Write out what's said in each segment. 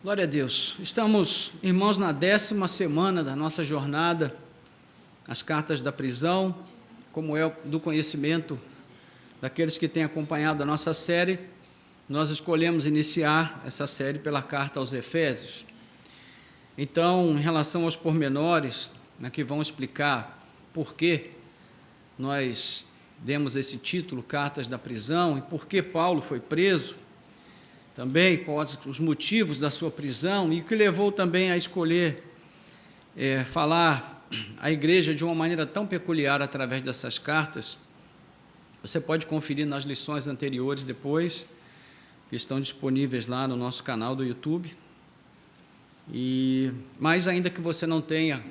Glória a Deus. Estamos, irmãos, na 10ª semana da nossa jornada, as cartas da prisão, como é do conhecimento daqueles que têm acompanhado a nossa série. Nós escolhemos iniciar essa série pela carta aos Efésios. Então, em relação aos pormenores, que vão explicar por que nós demos esse título, Cartas da Prisão, e por que Paulo foi preso, também quais os motivos da sua prisão e o que levou também a escolher falar à igreja de uma maneira tão peculiar através dessas cartas. Você pode conferir nas lições anteriores depois, que estão disponíveis lá no nosso canal do YouTube. Mas ainda que você não tenha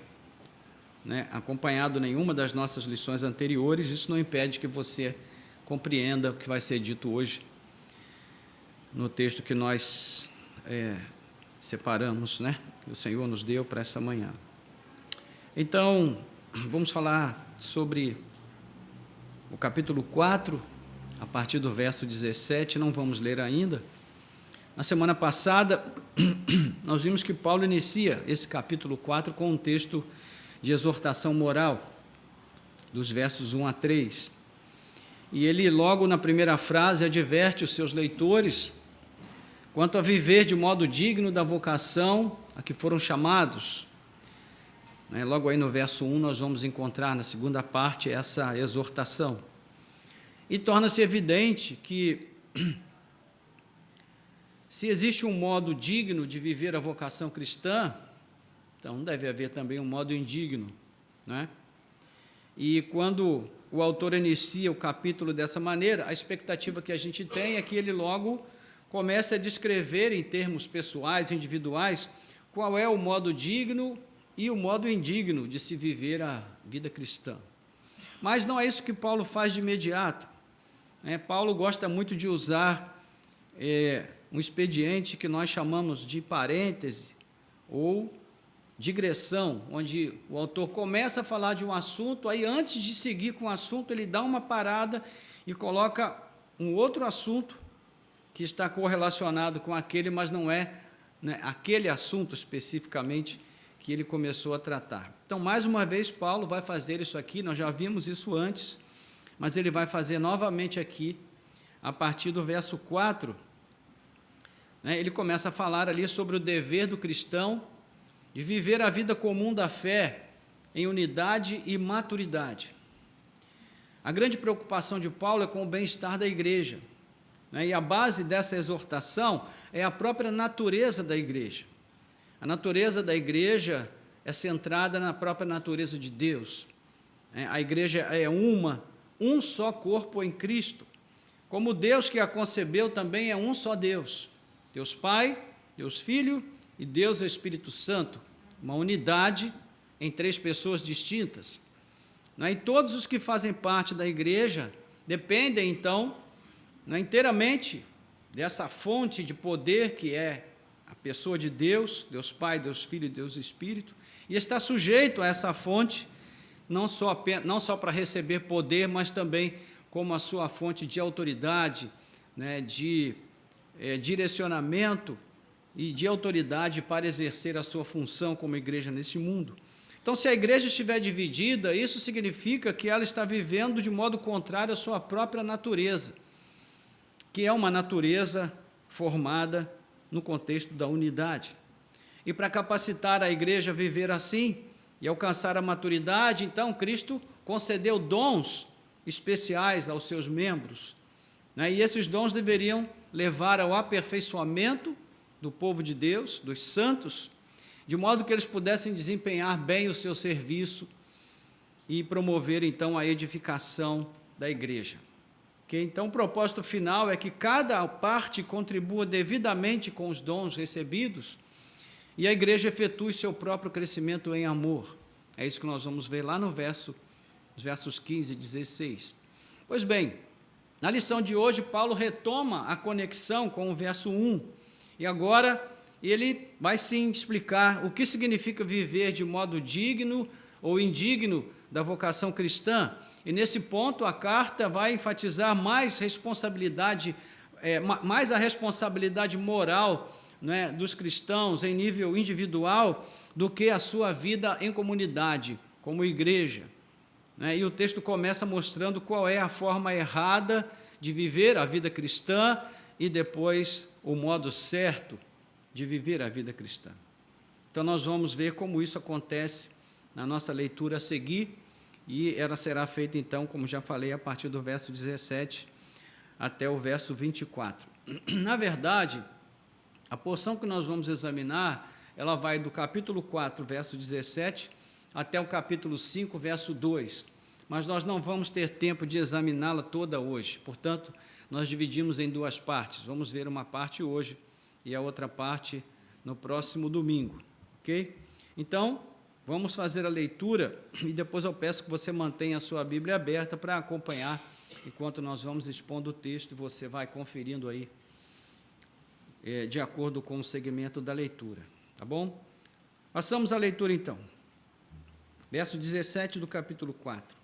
acompanhado nenhuma das nossas lições anteriores, isso não impede que você compreenda o que vai ser dito hoje no texto que nós separamos, que o Senhor nos deu para essa manhã. Então, vamos falar sobre o capítulo 4, a partir do verso 17, não vamos ler ainda. Na semana passada, nós vimos que Paulo inicia esse capítulo 4 com um texto de exortação moral, dos versos 1 a 3. E ele, logo na primeira frase, adverte os seus leitores quanto a viver de modo digno da vocação a que foram chamados. Logo aí no verso 1 nós vamos encontrar na segunda parte essa exortação. E torna-se evidente que se existe um modo digno de viver a vocação cristã, então deve haver também um modo indigno, E quando o autor inicia o capítulo dessa maneira, a expectativa que a gente tem é que ele logo comece a descrever em termos pessoais, individuais, qual é o modo digno e o modo indigno de se viver a vida cristã. Mas não é isso que Paulo faz de imediato. Paulo gosta muito de usar um expediente que nós chamamos de parêntese ou digressão, onde o autor começa a falar de um assunto, aí antes de seguir com o assunto, ele dá uma parada e coloca um outro assunto que está correlacionado com aquele, mas não é aquele assunto especificamente que ele começou a tratar. Então, mais uma vez, Paulo vai fazer isso aqui, nós já vimos isso antes, mas ele vai fazer novamente aqui, a partir do verso 4, ele começa a falar ali sobre o dever do cristão de viver a vida comum da fé em unidade e maturidade. A grande preocupação de Paulo é com o bem-estar da igreja, e a base dessa exortação é a própria natureza da igreja. A natureza da igreja é centrada na própria natureza de Deus. A igreja é um só corpo em Cristo. Como Deus que a concebeu também é um só Deus. Deus Pai, Deus Filho e Deus Espírito Santo. Uma unidade em 3 pessoas distintas. E todos os que fazem parte da igreja dependem, então, inteiramente dessa fonte de poder que é a pessoa de Deus, Deus Pai, Deus Filho e Deus Espírito, e está sujeito a essa fonte, não só para receber poder, mas também como a sua fonte de autoridade, de direcionamento e de autoridade para exercer a sua função como igreja nesse mundo. Então, se a igreja estiver dividida, isso significa que ela está vivendo de modo contrário à sua própria natureza, que é uma natureza formada no contexto da unidade. E para capacitar a igreja a viver assim e alcançar a maturidade, então Cristo concedeu dons especiais aos seus membros, e esses dons deveriam levar ao aperfeiçoamento do povo de Deus, dos santos, de modo que eles pudessem desempenhar bem o seu serviço e promover, então, a edificação da igreja. Okay? Então, o propósito final é que cada parte contribua devidamente com os dons recebidos e a igreja efetue seu próprio crescimento em amor. É isso que nós vamos ver lá nos versos 15 e 16. Pois bem, na lição de hoje, Paulo retoma a conexão com o verso 1, e agora ele vai sim explicar o que significa viver de modo digno ou indigno da vocação cristã, e nesse ponto a carta vai enfatizar mais a responsabilidade moral, né, dos cristãos em nível individual do que a sua vida em comunidade, como igreja. E o texto começa mostrando qual é a forma errada de viver a vida cristã e depois o modo certo de viver a vida cristã. Então nós vamos ver como isso acontece na nossa leitura a seguir, e ela será feita então, como já falei, a partir do verso 17 até o verso 24. Na verdade, a porção que nós vamos examinar, ela vai do capítulo 4, verso 17, até o capítulo 5, verso 2, mas nós não vamos ter tempo de examiná-la toda hoje, portanto, nós dividimos em duas partes, vamos ver uma parte hoje e a outra parte no próximo domingo, ok? Então, vamos fazer a leitura e depois eu peço que você mantenha a sua Bíblia aberta para acompanhar, enquanto nós vamos expondo o texto, você vai conferindo aí, de acordo com o segmento da leitura, tá bom? Passamos à leitura então. Verso 17 do capítulo 4.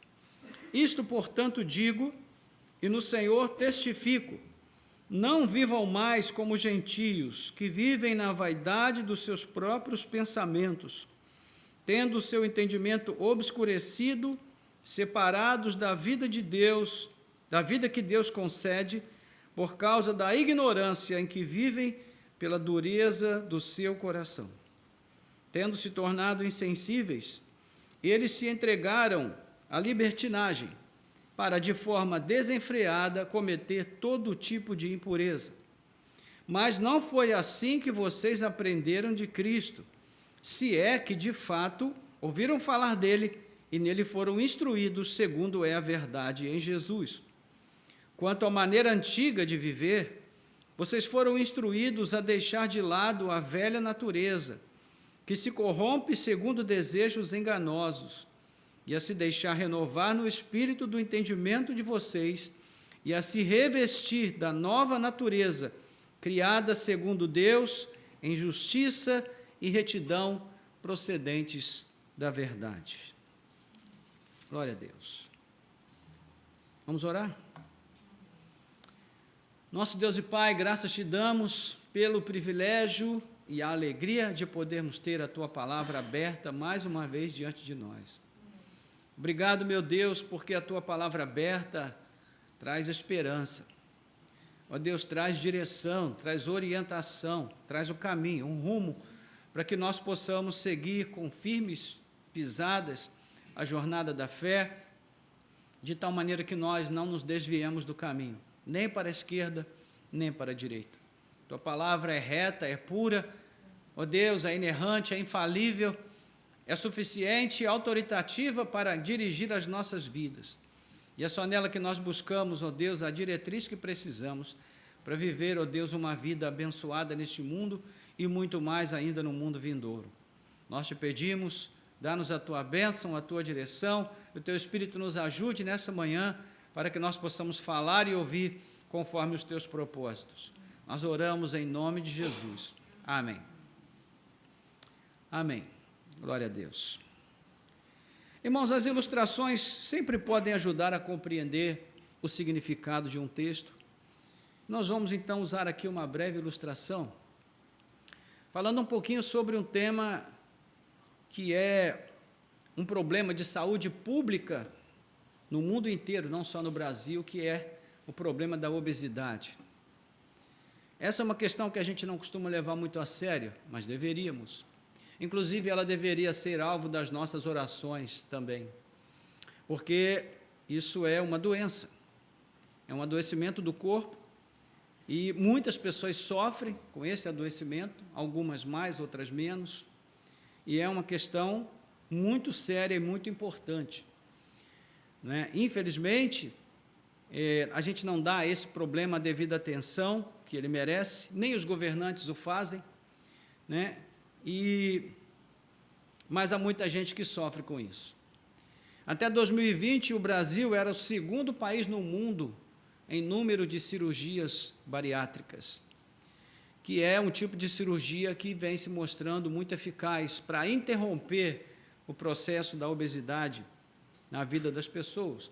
Isto, portanto, digo, e no Senhor testifico, não vivam mais como gentios, que vivem na vaidade dos seus próprios pensamentos, tendo o seu entendimento obscurecido, separados da vida de Deus, da vida que Deus concede, por causa da ignorância em que vivem pela dureza do seu coração. Tendo se tornado insensíveis, eles se entregaram à libertinagem, para de forma desenfreada cometer todo tipo de impureza. Mas não foi assim que vocês aprenderam de Cristo, se é que, de fato, ouviram falar dele e nele foram instruídos, segundo é a verdade em Jesus. Quanto à maneira antiga de viver, vocês foram instruídos a deixar de lado a velha natureza, que se corrompe segundo desejos enganosos, e a se deixar renovar no espírito do entendimento de vocês, e a se revestir da nova natureza, criada segundo Deus, em justiça e retidão procedentes da verdade. Glória a Deus. Vamos orar? Nosso Deus e Pai, graças te damos pelo privilégio e a alegria de podermos ter a Tua palavra aberta mais uma vez diante de nós. Obrigado, meu Deus, porque a Tua palavra aberta traz esperança. Ó Deus, traz direção, traz orientação, traz o caminho, um rumo, para que nós possamos seguir com firmes pisadas a jornada da fé, de tal maneira que nós não nos desviemos do caminho, nem para a esquerda, nem para a direita. Tua palavra é reta, é pura, ó Deus, é inerrante, é infalível, é suficiente e autoritativa para dirigir as nossas vidas. E é só nela que nós buscamos, ó Deus, a diretriz que precisamos para viver, ó Deus, uma vida abençoada neste mundo e muito mais ainda no mundo vindouro. Nós te pedimos, dá-nos a Tua bênção, a Tua direção, o Teu Espírito nos ajude nessa manhã para que nós possamos falar e ouvir conforme os Teus propósitos. Nós oramos em nome de Jesus. Amém. Amém. Glória a Deus. Irmãos, as ilustrações sempre podem ajudar a compreender o significado de um texto. Nós vamos então usar aqui uma breve ilustração, falando um pouquinho sobre um tema que é um problema de saúde pública no mundo inteiro, não só no Brasil, que é o problema da obesidade. Essa é uma questão que a gente não costuma levar muito a sério, mas deveríamos. Inclusive, ela deveria ser alvo das nossas orações também, porque isso é uma doença, é um adoecimento do corpo, e muitas pessoas sofrem com esse adoecimento, algumas mais, outras menos, e é uma questão muito séria e muito importante, né? Infelizmente, a gente não dá a esse problema a devida atenção que ele merece, nem os governantes o fazem, né? Mas há muita gente que sofre com isso. Até 2020, o Brasil era o segundo país no mundo em número de cirurgias bariátricas, que é um tipo de cirurgia que vem se mostrando muito eficaz para interromper o processo da obesidade na vida das pessoas.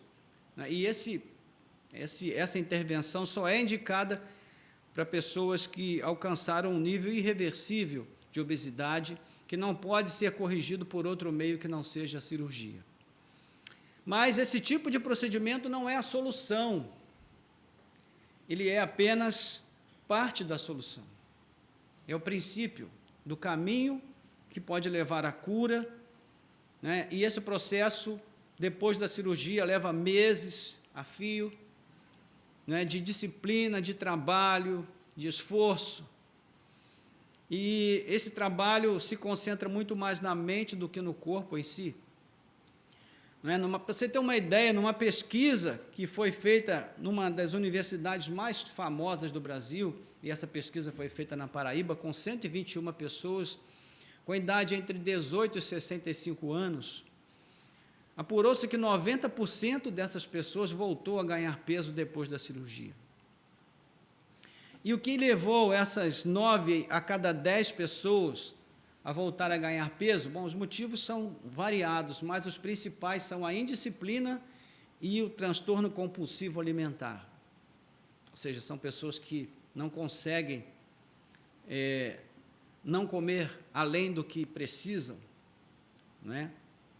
E essa intervenção só é indicada para pessoas que alcançaram um nível irreversível de obesidade, que não pode ser corrigido por outro meio que não seja a cirurgia. Mas esse tipo de procedimento não é a solução, ele é apenas parte da solução. É o princípio do caminho que pode levar à cura, né? E esse processo, depois da cirurgia, leva meses a fio, né, de disciplina, de trabalho, de esforço. E esse trabalho se concentra muito mais na mente do que no corpo em si. Para você ter uma ideia, numa pesquisa que foi feita numa das universidades mais famosas do Brasil, e essa pesquisa foi feita na Paraíba, com 121 pessoas, com idade entre 18 e 65 anos, apurou-se que 90% dessas pessoas voltou a ganhar peso depois da cirurgia. E o que levou essas 9 a cada 10 pessoas a voltar a ganhar peso? Bom, os motivos são variados, mas os principais são a indisciplina e o transtorno compulsivo alimentar. Ou seja, são pessoas que não conseguem não comer além do que precisam, né?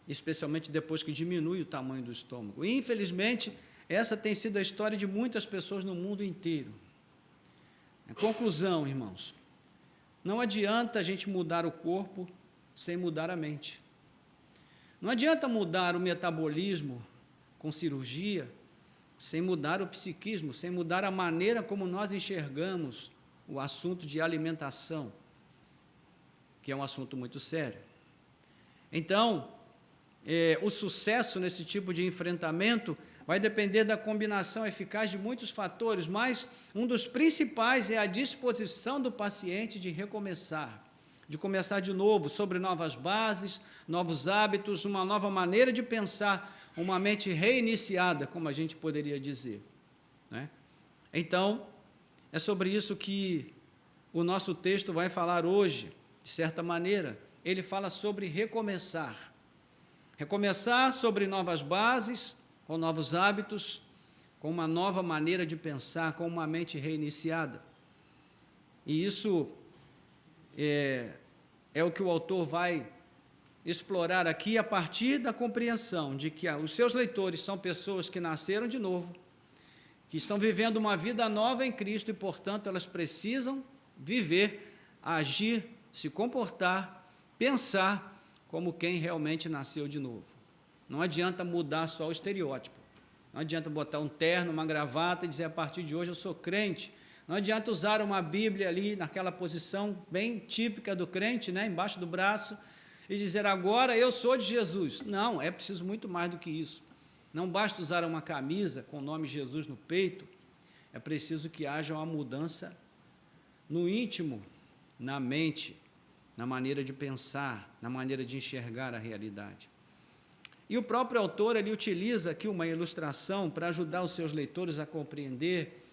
Especialmente depois que diminui o tamanho do estômago. E, infelizmente, essa tem sido a história de muitas pessoas no mundo inteiro. Conclusão, irmãos, não adianta a gente mudar o corpo sem mudar a mente. Não adianta mudar o metabolismo com cirurgia sem mudar o psiquismo, sem mudar a maneira como nós enxergamos o assunto de alimentação, que é um assunto muito sério. Então, o sucesso nesse tipo de enfrentamento vai depender da combinação eficaz de muitos fatores, mas um dos principais é a disposição do paciente de recomeçar, de começar de novo, sobre novas bases, novos hábitos, uma nova maneira de pensar, uma mente reiniciada, como a gente poderia dizer, né? Então, é sobre isso que o nosso texto vai falar hoje, de certa maneira. Ele fala sobre recomeçar. Recomeçar sobre novas bases, com novos hábitos, com uma nova maneira de pensar, com uma mente reiniciada. E isso é o que o autor vai explorar aqui a partir da compreensão de que os seus leitores são pessoas que nasceram de novo, que estão vivendo uma vida nova em Cristo e, portanto, elas precisam viver, agir, se comportar, pensar como quem realmente nasceu de novo. Não adianta mudar só o estereótipo. Não adianta botar um terno, uma gravata e dizer, a partir de hoje eu sou crente. Não adianta usar uma Bíblia ali naquela posição bem típica do crente, né, embaixo do braço, e dizer, agora eu sou de Jesus. Não, é preciso muito mais do que isso. Não basta usar uma camisa com o nome Jesus no peito, é preciso que haja uma mudança no íntimo, na mente, na maneira de pensar, na maneira de enxergar a realidade. E o próprio autor, ele utiliza aqui uma ilustração para ajudar os seus leitores a compreender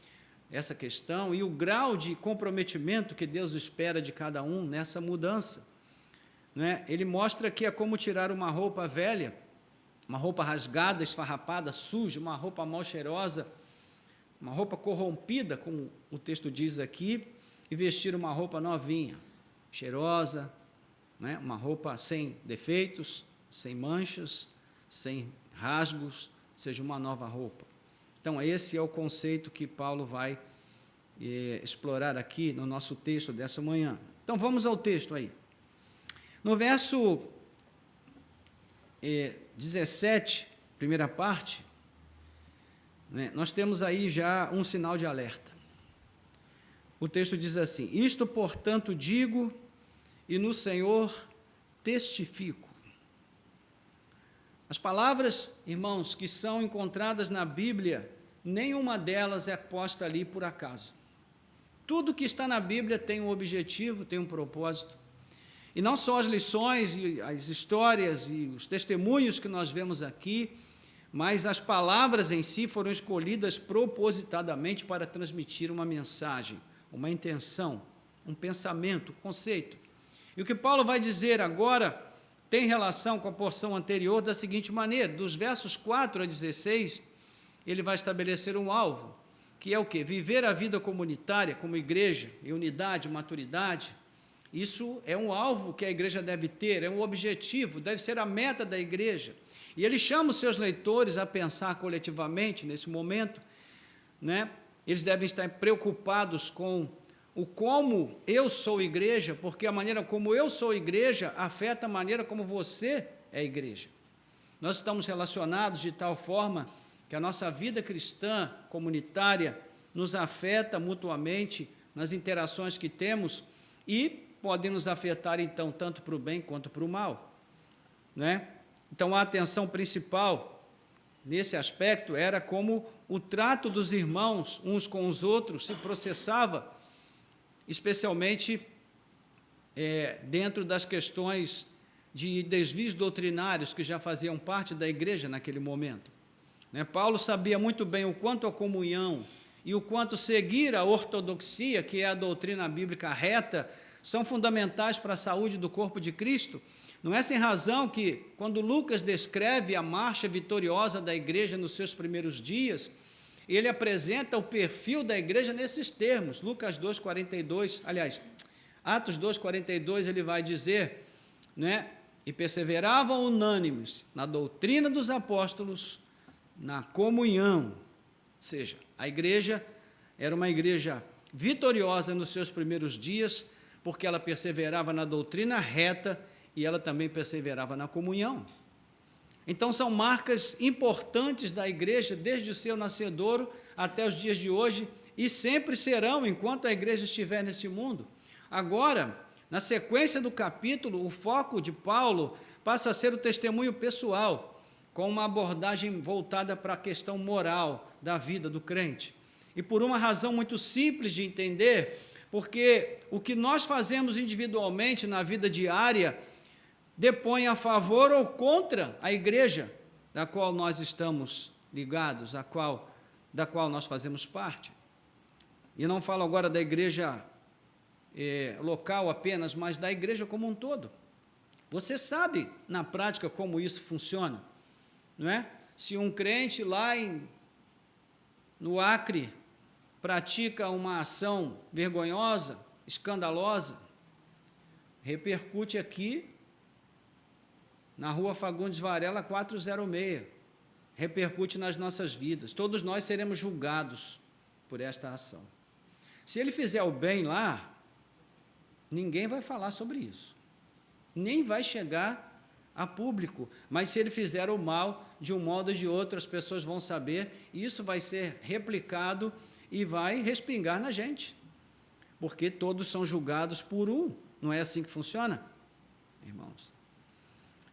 essa questão e o grau de comprometimento que Deus espera de cada um nessa mudança, né? Ele mostra que é como tirar uma roupa velha, uma roupa rasgada, esfarrapada, suja, uma roupa mal cheirosa, uma roupa corrompida, como o texto diz aqui, e vestir uma roupa novinha, cheirosa, né? Uma roupa sem defeitos, sem manchas, sem rasgos, seja uma nova roupa. Então, esse é o conceito que Paulo vai explorar aqui no nosso texto dessa manhã. Então, vamos ao texto aí. No verso 17, primeira parte, né, nós temos aí já um sinal de alerta. O texto diz assim: isto, portanto, digo, e no Senhor testifico. As palavras, irmãos, que são encontradas na Bíblia, nenhuma delas é posta ali por acaso. Tudo que está na Bíblia tem um objetivo, tem um propósito. E não só as lições e as histórias e os testemunhos que nós vemos aqui, mas as palavras em si foram escolhidas propositadamente para transmitir uma mensagem, uma intenção, um pensamento, um conceito. E o que Paulo vai dizer agora tem relação com a porção anterior da seguinte maneira: dos versos 4 a 16, ele vai estabelecer um alvo, que é o quê? Viver a vida comunitária como igreja, em unidade, maturidade. Isso é um alvo que a igreja deve ter, é um objetivo, deve ser a meta da igreja. E ele chama os seus leitores a pensar coletivamente nesse momento, né? Eles devem estar preocupados com o como eu sou igreja, porque a maneira como eu sou igreja afeta a maneira como você é igreja. Nós estamos relacionados de tal forma que a nossa vida cristã, comunitária, nos afeta mutuamente nas interações que temos e podem nos afetar, então, tanto para o bem quanto para o mal, né? Então, a atenção principal nesse aspecto era como o trato dos irmãos uns com os outros se processava, especialmente dentro das questões de desvios doutrinários que já faziam parte da igreja naquele momento. Paulo sabia muito bem o quanto a comunhão e o quanto seguir a ortodoxia, que é a doutrina bíblica reta, são fundamentais para a saúde do corpo de Cristo. Não é sem razão que, quando Lucas descreve a marcha vitoriosa da igreja nos seus primeiros dias, ele apresenta o perfil da igreja nesses termos. Lucas 2,42, aliás, Atos 2,42, ele vai dizer, né? E perseveravam unânimes na doutrina dos apóstolos, na comunhão. Ou seja, a igreja era uma igreja vitoriosa nos seus primeiros dias, porque ela perseverava na doutrina reta e ela também perseverava na comunhão. Então, são marcas importantes da igreja, desde o seu nascedouro até os dias de hoje, e sempre serão, enquanto a igreja estiver nesse mundo. Agora, na sequência do capítulo, o foco de Paulo passa a ser o testemunho pessoal, com uma abordagem voltada para a questão moral da vida do crente. E por uma razão muito simples de entender, porque o que nós fazemos individualmente na vida diária depõe a favor ou contra a igreja da qual nós estamos ligados, da qual nós fazemos parte. E não falo agora da igreja local apenas, mas da igreja como um todo. Você sabe, na prática, como isso funciona, não é? Se um crente lá no Acre pratica uma ação vergonhosa, escandalosa, repercute aqui na rua Fagundes Varela 406, repercute nas nossas vidas. Todos nós seremos julgados por esta ação. Se ele fizer o bem lá, ninguém vai falar sobre isso, nem vai chegar a público, mas se ele fizer o mal, de um modo ou de outro, as pessoas vão saber, e isso vai ser replicado e vai respingar na gente, porque todos são julgados por um. Não é assim que funciona, irmãos?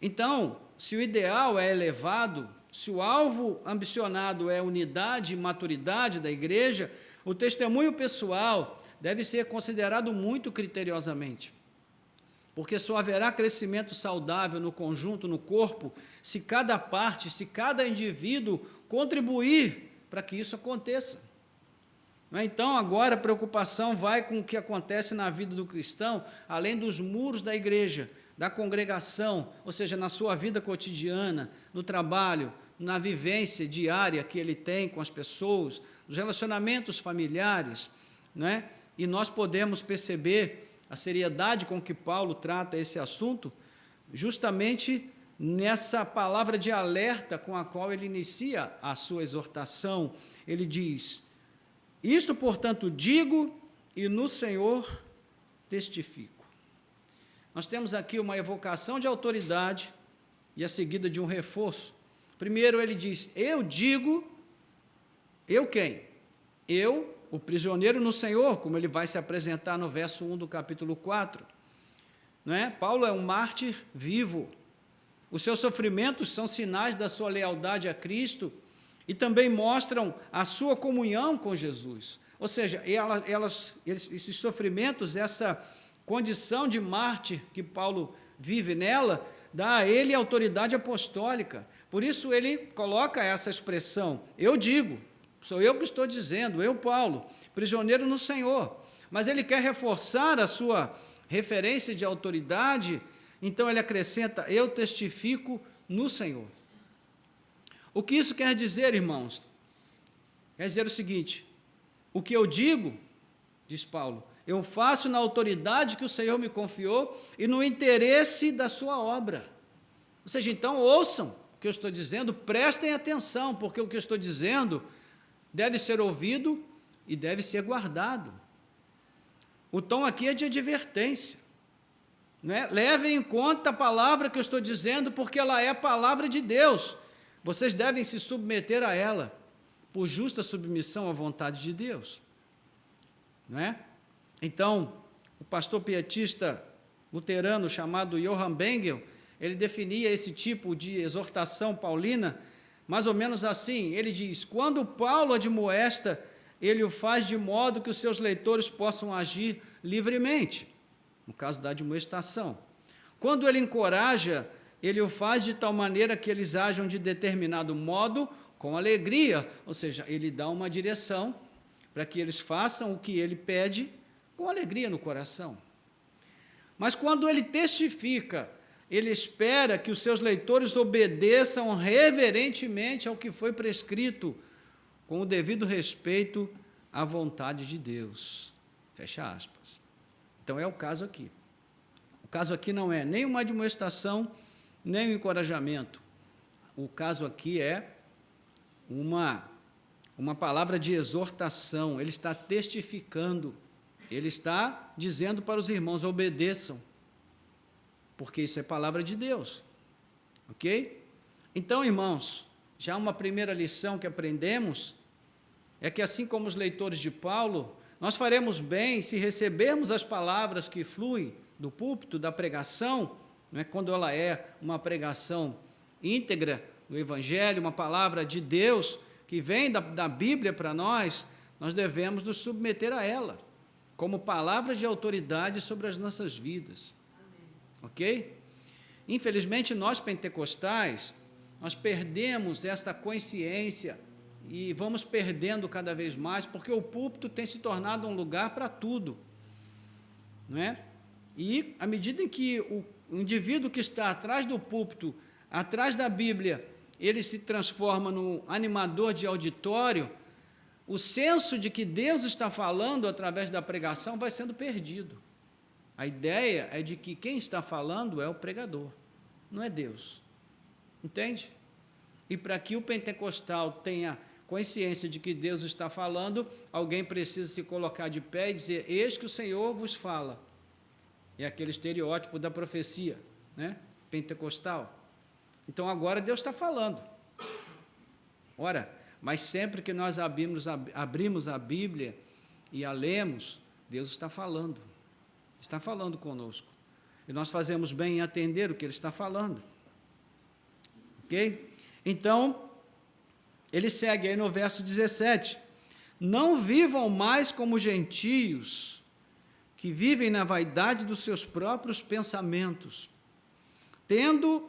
Então, se o ideal é elevado, se o alvo ambicionado é unidade e maturidade da igreja, o testemunho pessoal deve ser considerado muito criteriosamente, porque só haverá crescimento saudável no conjunto, no corpo, se cada parte, se cada indivíduo contribuir para que isso aconteça. Então, agora a preocupação vai com o que acontece na vida do cristão, além dos muros da igreja, da congregação, ou seja, na sua vida cotidiana, no trabalho, na vivência diária que ele tem com as pessoas, nos relacionamentos familiares, né? E nós podemos perceber a seriedade com que Paulo trata esse assunto, justamente nessa palavra de alerta com a qual ele inicia a sua exortação. Ele diz: isto, portanto, digo e no Senhor testifico. Nós temos aqui uma evocação de autoridade e a seguida de um reforço. Primeiro ele diz: eu digo, eu quem? Eu, o prisioneiro no Senhor, como ele vai se apresentar no verso 1 do capítulo 4. não é? Paulo é um mártir vivo. Os seus sofrimentos são sinais da sua lealdade a Cristo e também mostram a sua comunhão com Jesus. Ou seja, esses sofrimentos, essa condição de mártir que Paulo vive nela, dá a ele autoridade apostólica. Por isso ele coloca essa expressão, eu digo, sou eu que estou dizendo, eu, Paulo, prisioneiro no Senhor. Mas ele quer reforçar a sua referência de autoridade, então ele acrescenta, eu testifico no Senhor. O que isso quer dizer, irmãos? Quer dizer o seguinte, o que eu digo, diz Paulo, eu faço na autoridade que o Senhor me confiou e no interesse da sua obra. Ou seja, então ouçam o que eu estou dizendo, prestem atenção, porque o que eu estou dizendo deve ser ouvido e deve ser guardado. O tom aqui é de advertência. Não é? Levem em conta a palavra que eu estou dizendo, porque ela é a palavra de Deus. Vocês devem se submeter a ela, por justa submissão à vontade de Deus. Não é? Então, o pastor pietista luterano chamado Johann Bengel, ele definia esse tipo de exortação paulina mais ou menos assim. Ele diz, quando Paulo admoesta, ele o faz de modo que os seus leitores possam agir livremente, no caso da admoestação. Quando ele encoraja, ele o faz de tal maneira que eles ajam de determinado modo, com alegria, ou seja, ele dá uma direção para que eles façam o que ele pede com alegria no coração. Mas quando ele testifica, ele espera que os seus leitores obedeçam reverentemente ao que foi prescrito, com o devido respeito à vontade de Deus. Fecha aspas. Então é o caso aqui. O caso aqui não é nem uma admoestação, nem um encorajamento. O caso aqui é uma palavra de exortação. Ele está testificando, ele está dizendo para os irmãos, obedeçam, porque isso é palavra de Deus. Ok? Então, irmãos, já uma primeira lição que aprendemos é que, assim como os leitores de Paulo, nós faremos bem se recebermos as palavras que fluem do púlpito, da pregação, não é? Quando ela é uma pregação íntegra do Evangelho, uma palavra de Deus que vem da Bíblia para nós, nós devemos nos submeter a ela, como palavra de autoridade sobre as nossas vidas. Amém. Ok? Infelizmente, nós pentecostais, nós perdemos essa consciência e vamos perdendo cada vez mais, porque o púlpito tem se tornado um lugar para tudo, não é? E à medida em que o indivíduo que está atrás do púlpito, atrás da Bíblia, ele se transforma num animador de auditório, o senso de que Deus está falando através da pregação vai sendo perdido. A ideia é de que quem está falando é o pregador, não é Deus. Entende? E para que o pentecostal tenha consciência de que Deus está falando, alguém precisa se colocar de pé e dizer, eis que o Senhor vos fala. É aquele estereótipo da profecia, né? Pentecostal. Então, agora Deus está falando. Ora, mas sempre que nós abrimos a Bíblia e a lemos, Deus está falando conosco. E nós fazemos bem em atender o que Ele está falando. Ok? Então, ele segue aí no verso 17, não vivam mais como gentios, que vivem na vaidade dos seus próprios pensamentos, tendo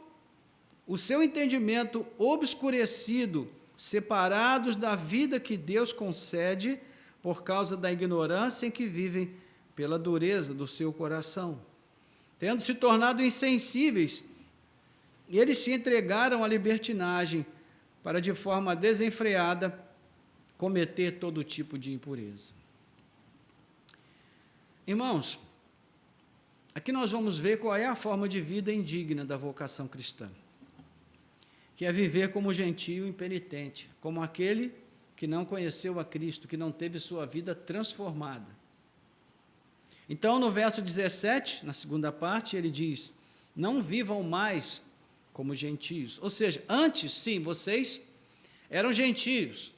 o seu entendimento obscurecido, separados da vida que Deus concede por causa da ignorância em que vivem pela dureza do seu coração. Tendo se tornado insensíveis, eles se entregaram à libertinagem para, de forma desenfreada, cometer todo tipo de impureza. Irmãos, aqui nós vamos ver qual é a forma de vida indigna da vocação cristã, que é viver como gentio impenitente, como aquele que não conheceu a Cristo, que não teve sua vida transformada. Então, no verso 17, na segunda parte, ele diz, não vivam mais como gentios. Ou seja, antes, sim, vocês eram gentios.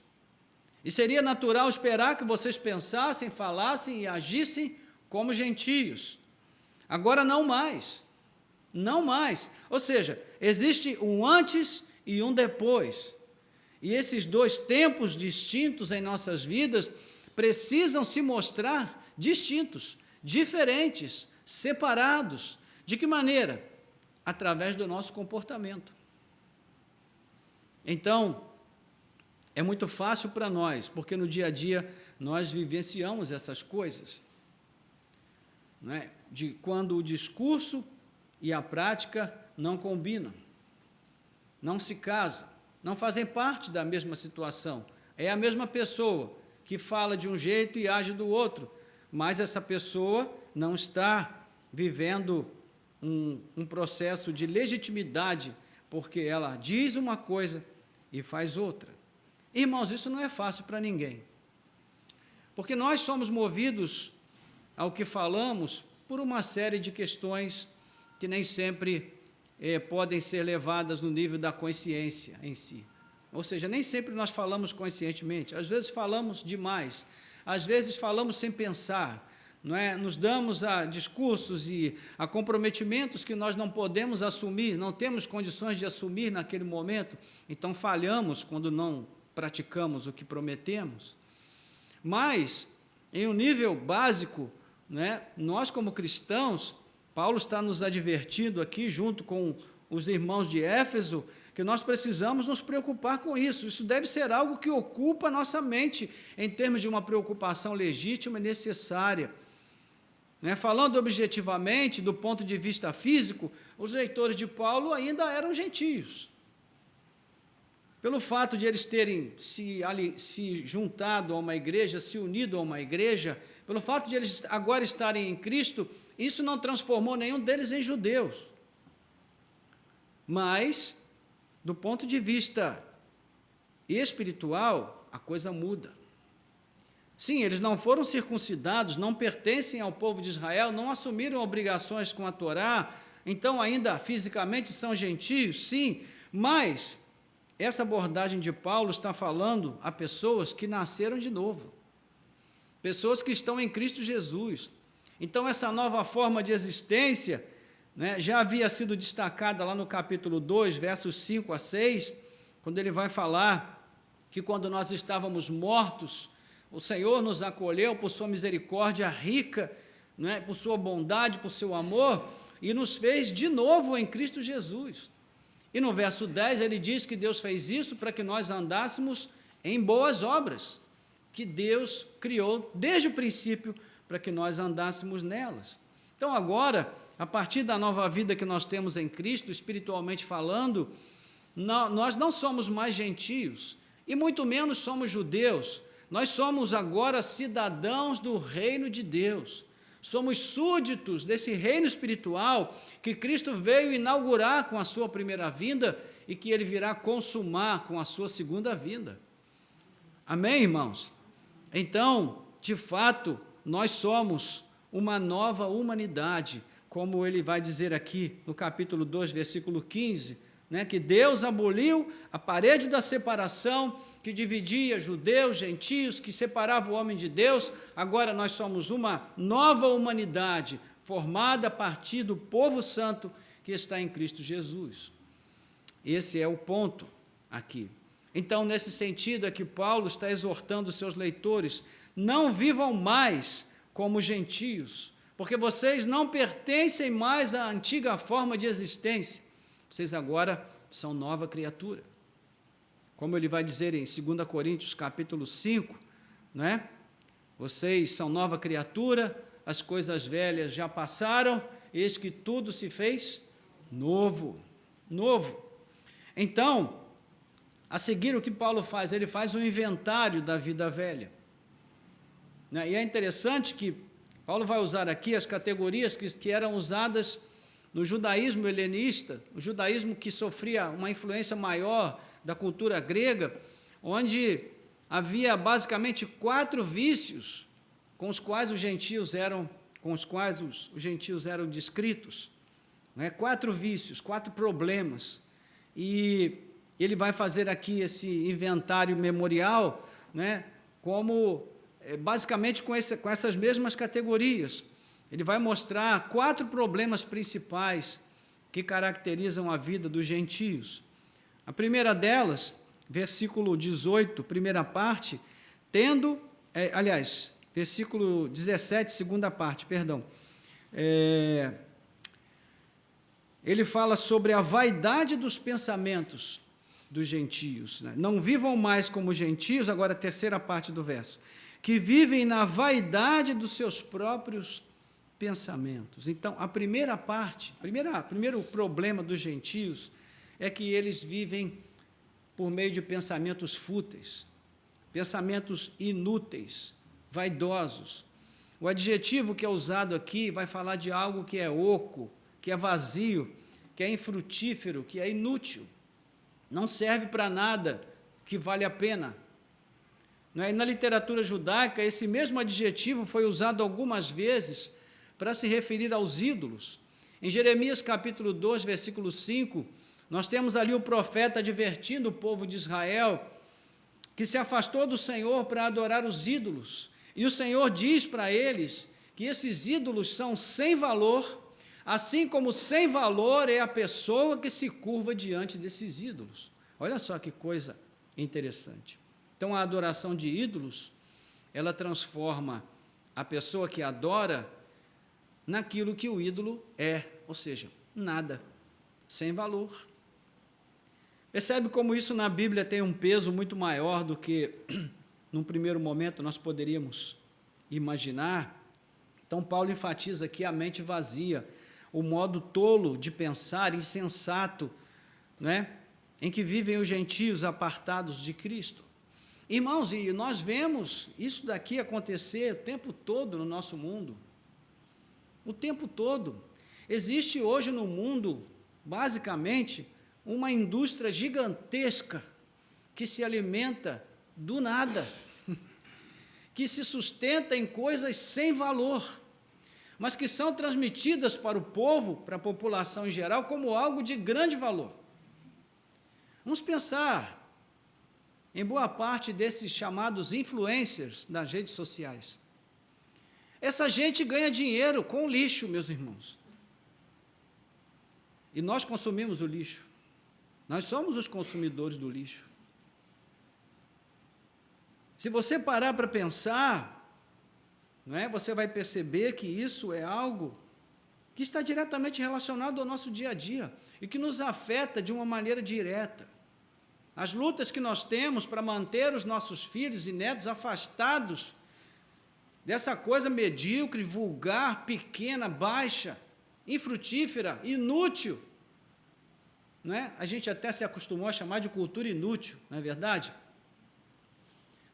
E seria natural esperar que vocês pensassem, falassem e agissem como gentios. Agora não mais. Não mais. Ou seja, existe um antes e um depois. E esses dois tempos distintos em nossas vidas precisam se mostrar distintos, diferentes, separados. De que maneira? Através do nosso comportamento. Então, é muito fácil para nós, porque no dia a dia nós vivenciamos essas coisas, não é? De quando o discurso e a prática não combinam, não se casam, não fazem parte da mesma situação. É a mesma pessoa que fala de um jeito e age do outro, mas essa pessoa não está vivendo um processo de legitimidade, porque ela diz uma coisa e faz outra. Irmãos, isso não é fácil para ninguém, porque nós somos movidos ao que falamos por uma série de questões que nem sempre podem ser levadas no nível da consciência em si. Ou seja, nem sempre nós falamos conscientemente, às vezes falamos demais, às vezes falamos sem pensar, não é? Nos damos a discursos e a comprometimentos que nós não podemos assumir, não temos condições de assumir naquele momento, então falhamos quando não praticamos o que prometemos. Mas, em um nível básico, né, nós como cristãos, Paulo está nos advertindo aqui, junto com os irmãos de Éfeso, que nós precisamos nos preocupar com isso. Isso deve ser algo que ocupa a nossa mente, em termos de uma preocupação legítima e necessária. Falando objetivamente, do ponto de vista físico, os leitores de Paulo ainda eram gentios. Pelo fato de eles terem se juntado a uma igreja, se unido a uma igreja, pelo fato de eles agora estarem em Cristo, isso não transformou nenhum deles em judeus. Mas, do ponto de vista espiritual, a coisa muda. Sim, eles não foram circuncidados, não pertencem ao povo de Israel, não assumiram obrigações com a Torá, então ainda fisicamente são gentios, sim, mas essa abordagem de Paulo está falando a pessoas que nasceram de novo, pessoas que estão em Cristo Jesus. Então, essa nova forma de existência, né, já havia sido destacada lá no capítulo 2, versos 5 a 6, quando ele vai falar que quando nós estávamos mortos, o Senhor nos acolheu por sua misericórdia rica, né, por sua bondade, por seu amor, e nos fez de novo em Cristo Jesus. E no verso 10 ele diz que Deus fez isso para que nós andássemos em boas obras, que Deus criou desde o princípio para que nós andássemos nelas. Então agora, a partir da nova vida que nós temos em Cristo, espiritualmente falando, nós não somos mais gentios, e muito menos somos judeus, nós somos agora cidadãos do reino de Deus, somos súditos desse reino espiritual que Cristo veio inaugurar com a sua primeira vinda e que ele virá consumar com a sua segunda vinda. Amém, irmãos? Então, de fato, nós somos uma nova humanidade, como ele vai dizer aqui no capítulo 2, versículo 15, né, que Deus aboliu a parede da separação que dividia judeus, gentios, que separava o homem de Deus. Agora nós somos uma nova humanidade, formada a partir do povo santo que está em Cristo Jesus. Esse é o ponto aqui. Então, nesse sentido é que Paulo está exortando os seus leitores, não vivam mais como gentios, porque vocês não pertencem mais à antiga forma de existência, vocês agora são nova criatura. Como ele vai dizer em 2 Coríntios capítulo 5, né? Vocês são nova criatura, as coisas velhas já passaram, eis que tudo se fez novo. Novo. Então, a seguir o que Paulo faz? Ele faz um inventário da vida velha. E é interessante que Paulo vai usar aqui as categorias que eram usadas no judaísmo helenista, o judaísmo que sofria uma influência maior da cultura grega, onde havia basicamente 4 vícios com os quais os gentios eram descritos, né? 4 vícios, 4 problemas. E ele vai fazer aqui esse inventário memorial, né? Como basicamente com essas mesmas categorias. ele vai mostrar 4 problemas principais que caracterizam a vida dos gentios. A primeira delas, versículo 18, primeira parte, versículo 17, segunda parte, perdão. Ele fala sobre a vaidade dos pensamentos dos gentios, né? Não vivam mais como gentios, agora a terceira parte do verso, que vivem na vaidade dos seus próprios pensamentos. Então, a primeira parte, primeiro problema dos gentios é que eles vivem por meio de pensamentos fúteis, pensamentos inúteis, vaidosos. O adjetivo que é usado aqui vai falar de algo que é oco, que é vazio, que é infrutífero, que é inútil. Não serve para nada que vale a pena. E na literatura judaica, esse mesmo adjetivo foi usado algumas vezes para se referir aos ídolos. Em Jeremias capítulo 2, versículo 5, nós temos ali o profeta advertindo o povo de Israel que se afastou do Senhor para adorar os ídolos. E o Senhor diz para eles que esses ídolos são sem valor, assim como sem valor é a pessoa que se curva diante desses ídolos. Olha só que coisa interessante. Então, a adoração de ídolos, ela transforma a pessoa que adora naquilo que o ídolo é, ou seja, nada, sem valor. Percebe como isso na Bíblia tem um peso muito maior do que, num primeiro momento, nós poderíamos imaginar? Então, Paulo enfatiza aqui a mente vazia, o modo tolo de pensar, insensato, em que vivem os gentios apartados de Cristo. Irmãos, e nós vemos isso daqui acontecer o tempo todo no nosso mundo. O tempo todo. Existe hoje no mundo, basicamente, uma indústria gigantesca que se alimenta do nada, que se sustenta em coisas sem valor, mas que são transmitidas para o povo, para a população em geral, como algo de grande valor. Vamos pensar em boa parte desses chamados influencers das redes sociais. Essa gente ganha dinheiro com lixo, meus irmãos. E nós consumimos o lixo. Nós somos os consumidores do lixo. Se você parar para pensar, você vai perceber que isso é algo que está diretamente relacionado ao nosso dia a dia e que nos afeta de uma maneira direta. As lutas que nós temos para manter os nossos filhos e netos afastados dessa coisa medíocre, vulgar, pequena, baixa, infrutífera, inútil. A gente até se acostumou a chamar de cultura inútil, não é verdade?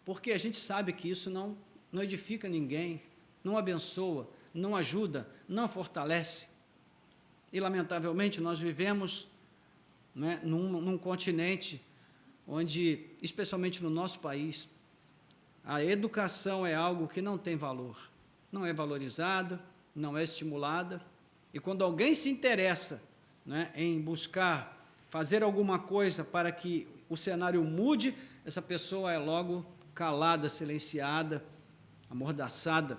Porque a gente sabe que isso não edifica ninguém, não abençoa, não ajuda, não fortalece. E, lamentavelmente, nós vivemos num continente onde, especialmente no nosso país, a educação é algo que não tem valor, não é valorizada, não é estimulada, e quando alguém se interessa em buscar fazer alguma coisa para que o cenário mude, essa pessoa é logo calada, silenciada, amordaçada,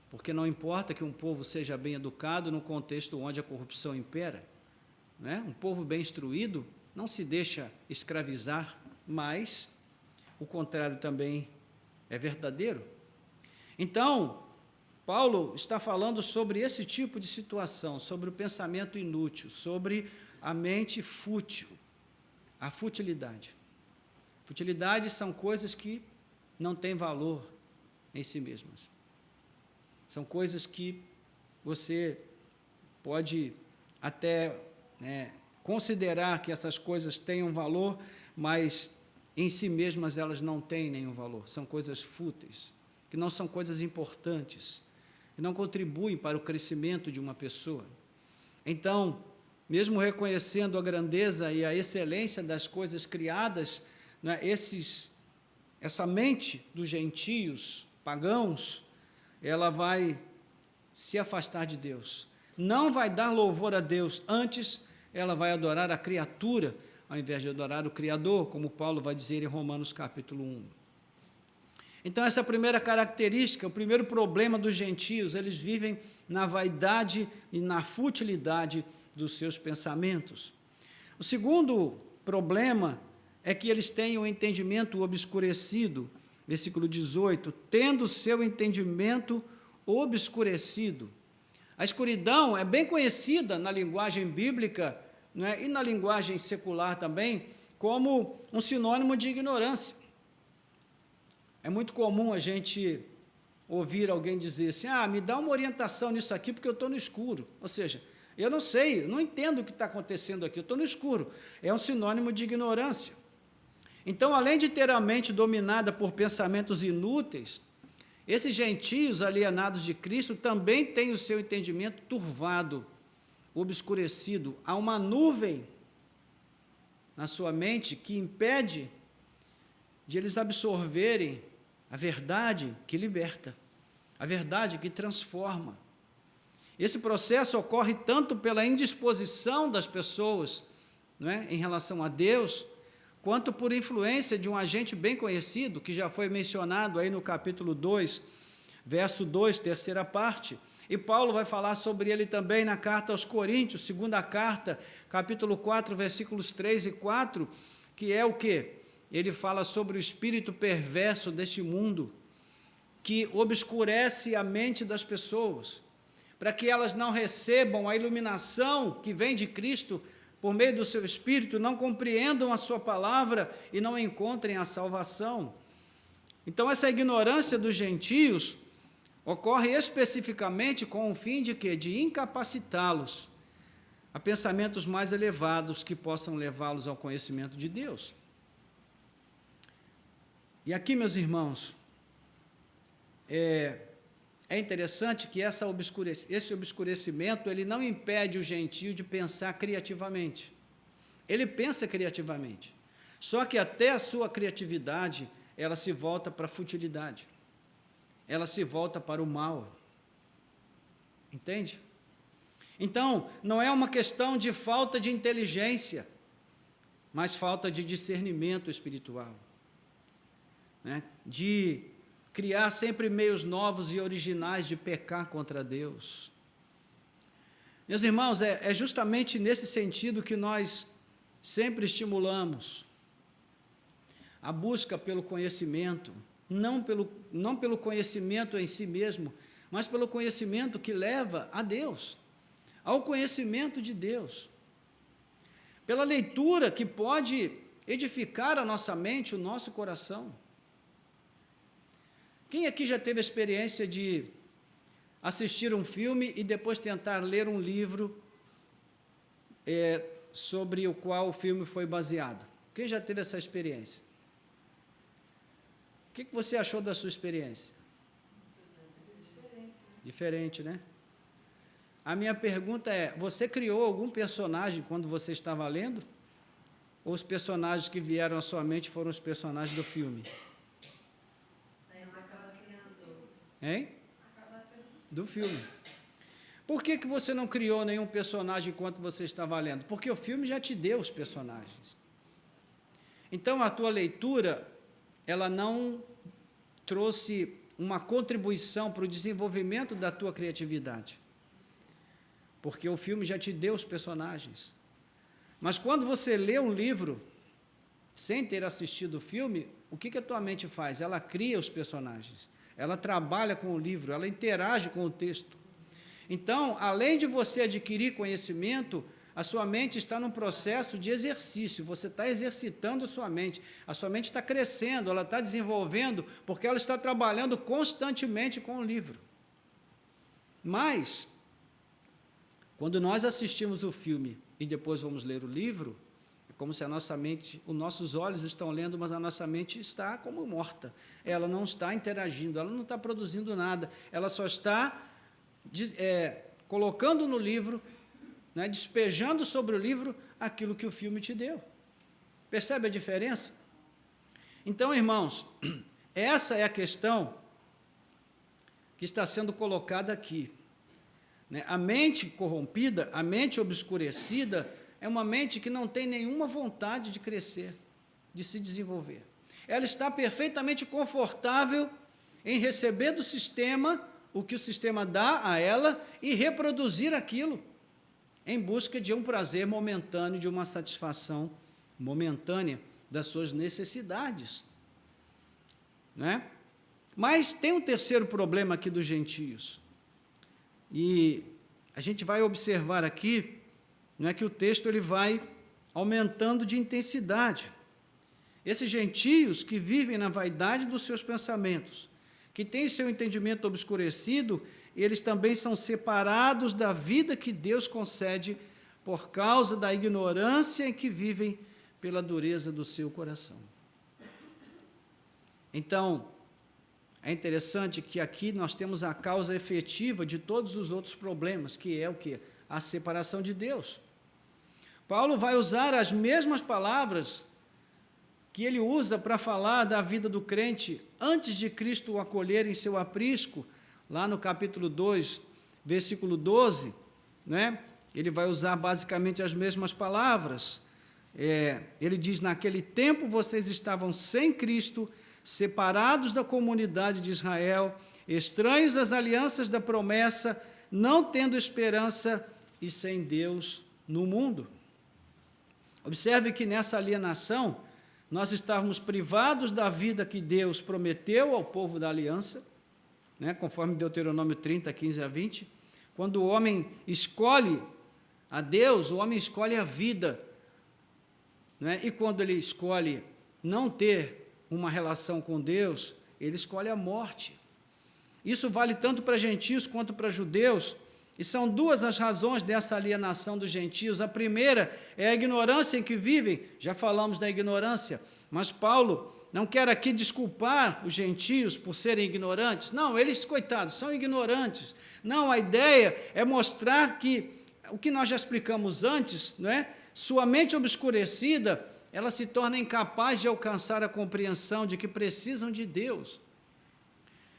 porque não importa que um povo seja bem educado num contexto onde a corrupção impera. Um povo bem instruído não se deixa escravizar, mas o contrário também é verdadeiro. Então, Paulo está falando sobre esse tipo de situação, sobre o pensamento inútil, sobre a mente fútil, a futilidade. Futilidade são coisas que não têm valor em si mesmas. São coisas que você pode até considerar que essas coisas tenham valor, mas em si mesmas elas não têm nenhum valor. São coisas fúteis, que não são coisas importantes, que não contribuem para o crescimento de uma pessoa. Então, mesmo reconhecendo a grandeza e a excelência das coisas criadas, essa mente dos gentios, pagãos, ela vai se afastar de Deus. Não vai dar louvor a Deus, antes ela vai adorar a criatura, ao invés de adorar o Criador, como Paulo vai dizer em Romanos capítulo 1. Então, essa é a primeira característica, o primeiro problema dos gentios, eles vivem na vaidade e na futilidade dos seus pensamentos. O segundo problema é que eles têm o entendimento obscurecido, versículo 18, tendo seu entendimento obscurecido. A escuridão é bem conhecida na linguagem bíblica, né, e na linguagem secular também, como um sinônimo de ignorância. É muito comum a gente ouvir alguém dizer assim, me dá uma orientação nisso aqui porque eu estou no escuro. Ou seja, eu não sei, não entendo o que está acontecendo aqui, eu estou no escuro. É um sinônimo de ignorância. Então, além de ter a mente dominada por pensamentos inúteis, esses gentios alienados de Cristo também têm o seu entendimento turvado, obscurecido. Há uma nuvem na sua mente que impede de eles absorverem a verdade que liberta, a verdade que transforma. Esse processo ocorre tanto pela indisposição das pessoas, não é, em relação a Deus, quanto por influência de um agente bem conhecido, que já foi mencionado aí no capítulo 2, verso 2, terceira parte, e Paulo vai falar sobre ele também na carta aos Coríntios, segunda carta, capítulo 4, versículos 3 e 4, que é o quê? Ele fala sobre o espírito perverso deste mundo, que obscurece a mente das pessoas, para que elas não recebam a iluminação que vem de Cristo por meio do seu Espírito, não compreendam a sua palavra e não encontrem a salvação. Então, essa ignorância dos gentios ocorre especificamente com o fim de quê? De incapacitá-los a pensamentos mais elevados que possam levá-los ao conhecimento de Deus. E aqui, meus irmãos, é interessante que esse obscurecimento ele não impede o gentio de pensar criativamente. Ele pensa criativamente, só que até a sua criatividade, ela se volta para a futilidade, ela se volta para o mal. Entende? Então, não é uma questão de falta de inteligência, mas falta de discernimento espiritual, né? De criar sempre meios novos e originais de pecar contra Deus. Meus irmãos, é justamente nesse sentido que nós sempre estimulamos a busca pelo conhecimento, não pelo conhecimento em si mesmo, mas pelo conhecimento que leva a Deus, ao conhecimento de Deus. Pela leitura que pode edificar a nossa mente, o nosso coração. Quem aqui já teve a experiência de assistir um filme e depois tentar ler um livro sobre o qual o filme foi baseado? Quem já teve essa experiência? O que você achou da sua experiência? Diferente, né? A minha pergunta é, você criou algum personagem quando você estava lendo? Ou os personagens que vieram à sua mente foram os personagens do filme? Hein? Do filme. Por que você não criou nenhum personagem enquanto você estava lendo? Porque o filme já te deu os personagens. Então, a tua leitura, ela não trouxe uma contribuição para o desenvolvimento da tua criatividade. Porque o filme já te deu os personagens. Mas quando você lê um livro, sem ter assistido o filme, o que a tua mente faz? Ela cria os personagens. Ela trabalha com o livro, ela interage com o texto. Então, além de você adquirir conhecimento, a sua mente está num processo de exercício, você está exercitando a sua mente está crescendo, ela está desenvolvendo, porque ela está trabalhando constantemente com o livro. Mas, quando nós assistimos o filme e depois vamos ler o livro, é como se a nossa mente, os nossos olhos estão lendo, mas a nossa mente está como morta. Ela não está interagindo, ela não está produzindo nada, ela só está colocando no livro, né, despejando sobre o livro aquilo que o filme te deu. Percebe a diferença? Então, irmãos, essa é a questão que está sendo colocada aqui. Né? A mente corrompida, a mente obscurecida, é uma mente que não tem nenhuma vontade de crescer, de se desenvolver. ela está perfeitamente confortável em receber do sistema o que o sistema dá a ela e reproduzir aquilo, em busca de um prazer momentâneo, de uma satisfação momentânea das suas necessidades. Não é? Mas tem um terceiro problema aqui dos gentios, e a gente vai observar aqui, não é, que o texto ele vai aumentando de intensidade. Esses gentios que vivem na vaidade dos seus pensamentos, que têm seu entendimento obscurecido, eles também são separados da vida que Deus concede por causa da ignorância em que vivem pela dureza do seu coração. Então, é interessante que aqui nós temos a causa efetiva de todos os outros problemas, que é o quê? A separação de Deus. Paulo vai usar as mesmas palavras que ele usa para falar da vida do crente antes de Cristo o acolher em seu aprisco, lá no capítulo 2, versículo 12, né? Ele vai usar basicamente as mesmas palavras. Ele diz, naquele tempo vocês estavam sem Cristo, separados da comunidade de Israel, estranhos às alianças da promessa, não tendo esperança e sem Deus no mundo. Observe que nessa alienação, nós estávamos privados da vida que Deus prometeu ao povo da aliança, né, conforme Deuteronômio 30, 15 a 20, quando o homem escolhe a Deus, o homem escolhe a vida, né, e quando ele escolhe não ter uma relação com Deus, ele escolhe a morte. Isso vale tanto para gentios quanto para judeus, e são duas as razões dessa alienação dos gentios. A primeira é a ignorância em que vivem, já falamos da ignorância, mas Paulo não quer aqui desculpar os gentios por serem ignorantes. Não, eles, coitados, são ignorantes. Não, a ideia é mostrar que, o que nós já explicamos antes, não é? Sua mente obscurecida, ela se torna incapaz de alcançar a compreensão de que precisam de Deus.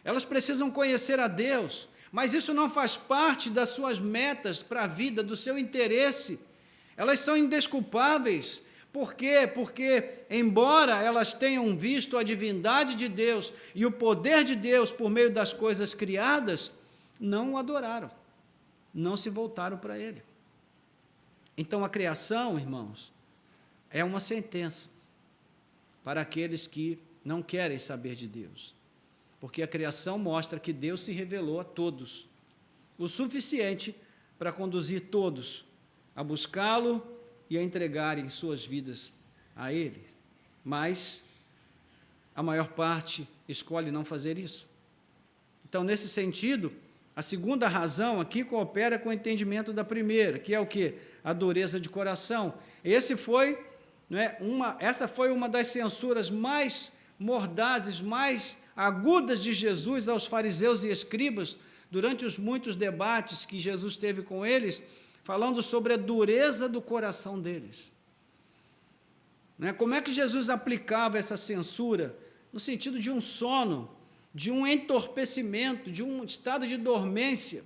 Elas precisam conhecer a Deus, mas isso não faz parte das suas metas para a vida, do seu interesse. Elas são indesculpáveis. Por quê? Porque, embora elas tenham visto a divindade de Deus e o poder de Deus por meio das coisas criadas, não o adoraram, não se voltaram para Ele. Então, a criação, irmãos, é uma sentença para aqueles que não querem saber de Deus. Porque a criação mostra que Deus se revelou a todos, o suficiente para conduzir todos a buscá-lo e a entregarem suas vidas a Ele. Mas a maior parte escolhe não fazer isso. Então, nesse sentido, a segunda razão aqui coopera com o entendimento da primeira, que é o quê? A dureza de coração. Essa foi uma das censuras mais mordazes, mais agudas de Jesus aos fariseus e escribas, durante os muitos debates que Jesus teve com eles, falando sobre a dureza do coração deles. Como é que Jesus aplicava essa censura? No sentido de um sono, de um entorpecimento, de um estado de dormência.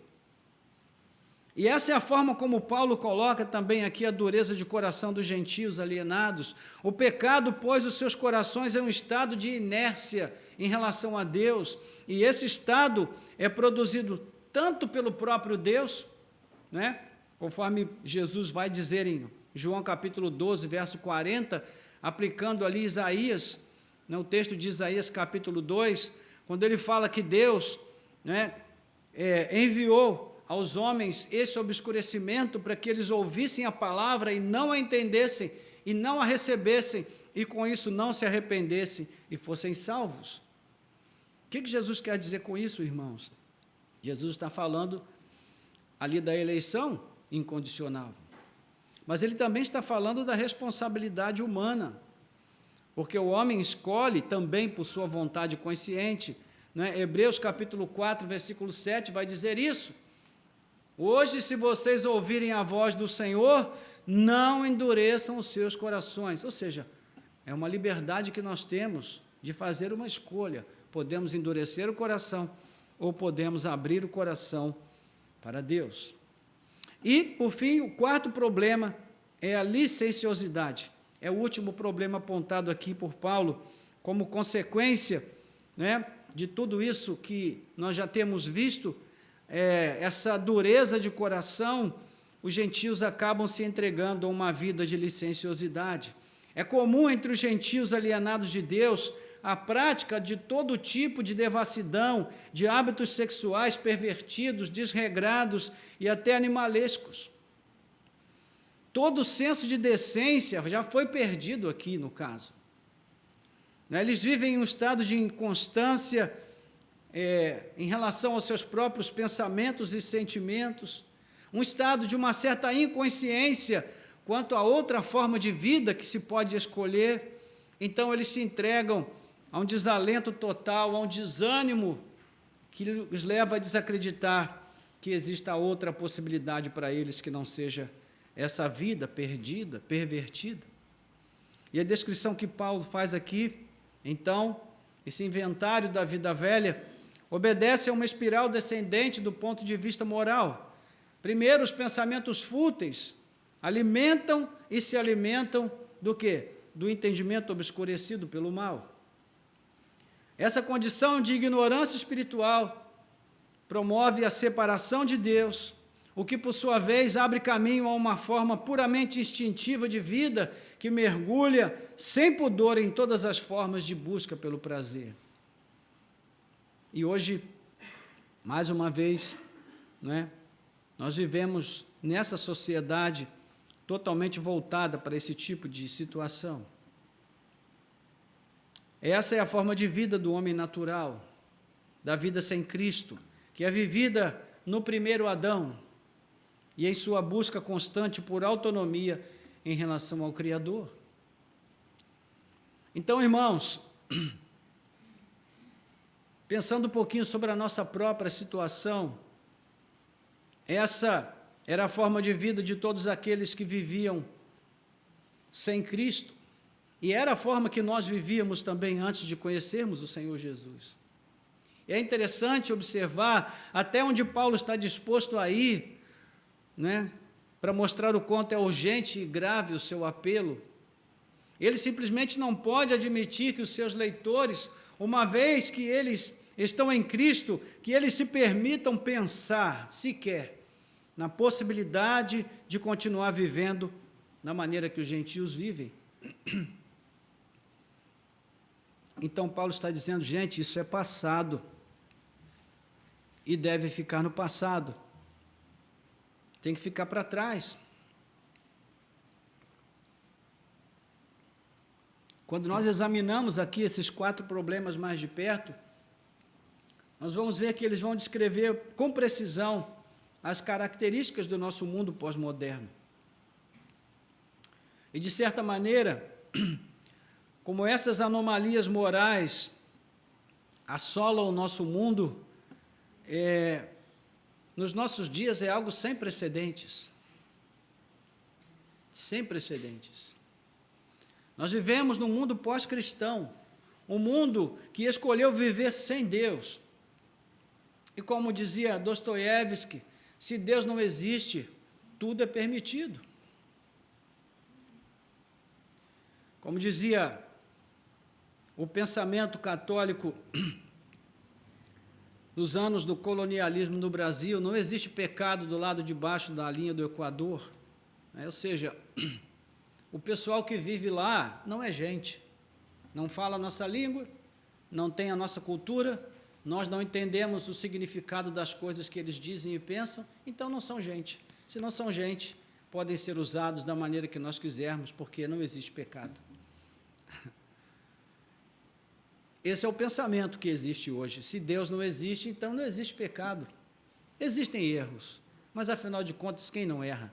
E essa é a forma como Paulo coloca também aqui a dureza de coração dos gentios alienados. O pecado pôs os seus corações em um estado de inércia em relação a Deus, e esse estado é produzido tanto pelo próprio Deus, né? Conforme Jesus vai dizer em João capítulo 12, verso 40, aplicando ali Isaías, o texto de Isaías capítulo 2, quando ele fala que Deus, né, enviou aos homens esse obscurecimento para que eles ouvissem a palavra e não a entendessem, e não a recebessem, e com isso não se arrependessem e fossem salvos. O que Jesus quer dizer com isso, irmãos? Jesus está falando ali da eleição incondicional, mas ele também está falando da responsabilidade humana, porque o homem escolhe também por sua vontade consciente, né? Hebreus capítulo 4, versículo 7 vai dizer isso. Hoje, se vocês ouvirem a voz do Senhor, não endureçam os seus corações. Ou seja, é uma liberdade que nós temos de fazer uma escolha. Podemos endurecer o coração ou podemos abrir o coração para Deus. E, por fim, o quarto problema é a licenciosidade. É o último problema apontado aqui por Paulo como consequência, né, de tudo isso que nós já temos visto, essa dureza de coração, os gentios acabam se entregando a uma vida de licenciosidade. É comum entre os gentios alienados de Deus a prática de todo tipo de devassidão, de hábitos sexuais pervertidos, desregrados e até animalescos. Todo senso de decência já foi perdido aqui no caso. Eles vivem em um estado de inconstância em relação aos seus próprios pensamentos e sentimentos, um estado de uma certa inconsciência quanto a outra forma de vida que se pode escolher. Então eles se entregam a um desalento total, a um desânimo que os leva a desacreditar que exista outra possibilidade para eles que não seja essa vida perdida, pervertida. E a descrição que Paulo faz aqui, então, esse inventário da vida velha, obedece a uma espiral descendente do ponto de vista moral. Primeiro, os pensamentos fúteis alimentam e se alimentam do quê? Do entendimento obscurecido pelo mal. Essa condição de ignorância espiritual promove a separação de Deus, o que, por sua vez, abre caminho a uma forma puramente instintiva de vida que mergulha sem pudor em todas as formas de busca pelo prazer. E hoje, mais uma vez, nós vivemos nessa sociedade totalmente voltada para esse tipo de situação. Essa é a forma de vida do homem natural, da vida sem Cristo, que é vivida no primeiro Adão e em sua busca constante por autonomia em relação ao Criador. Então, irmãos, pensando um pouquinho sobre a nossa própria situação, essa era a forma de vida de todos aqueles que viviam sem Cristo, e era a forma que nós vivíamos também antes de conhecermos o Senhor Jesus. É interessante observar até onde Paulo está disposto a ir, para mostrar o quanto é urgente e grave o seu apelo. Ele simplesmente não pode admitir que os seus leitores, uma vez que eles estão em Cristo, que eles se permitam pensar sequer na possibilidade de continuar vivendo da maneira que os gentios vivem. Então Paulo está dizendo, gente, isso é passado e deve ficar no passado. Tem que ficar para trás. Quando nós examinamos aqui esses 4 problemas mais de perto, nós vamos ver que eles vão descrever com precisão as características do nosso mundo pós-moderno. E, de certa maneira, como essas anomalias morais assolam o nosso mundo, nos nossos dias é algo sem precedentes. Sem precedentes. Nós vivemos num mundo pós-cristão, um mundo que escolheu viver sem Deus. E como dizia Dostoiévski, se Deus não existe, tudo é permitido. Como dizia o pensamento católico nos anos do colonialismo no Brasil, não existe pecado do lado de baixo da linha do Equador. Ou seja, o pessoal que vive lá não é gente, não fala a nossa língua, não tem a nossa cultura, nós não entendemos o significado das coisas que eles dizem e pensam, então não são gente. Se não são gente, podem ser usados da maneira que nós quisermos, porque não existe pecado. Esse é o pensamento que existe hoje. Se Deus não existe, então não existe pecado. Existem erros, mas afinal de contas, quem não erra?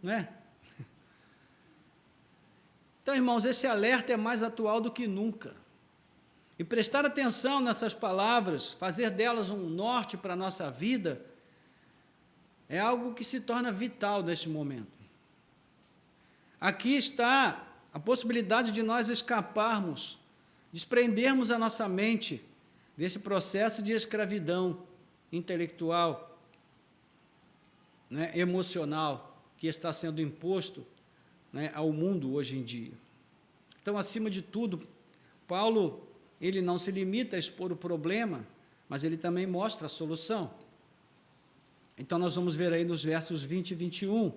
Não é? Então, irmãos, esse alerta é mais atual do que nunca. E prestar atenção nessas palavras, fazer delas um norte para a nossa vida, é algo que se torna vital neste momento. Aqui está a possibilidade de nós escaparmos, desprendermos a nossa mente desse processo de escravidão intelectual, emocional, que está sendo imposto ao mundo hoje em dia. Então, acima de tudo, Paulo ele não se limita a expor o problema, mas ele também mostra a solução. Então, nós vamos ver aí nos versos 20 e 21.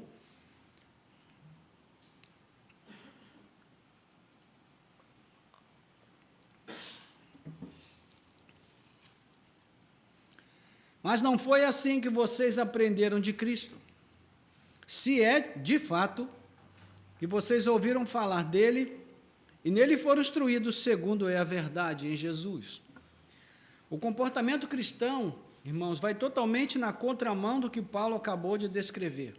Mas não foi assim que vocês aprenderam de Cristo. Se é, de fato, que vocês ouviram falar dele e nele foram instruídos segundo é a verdade em Jesus. O comportamento cristão, irmãos, vai totalmente na contramão do que Paulo acabou de descrever.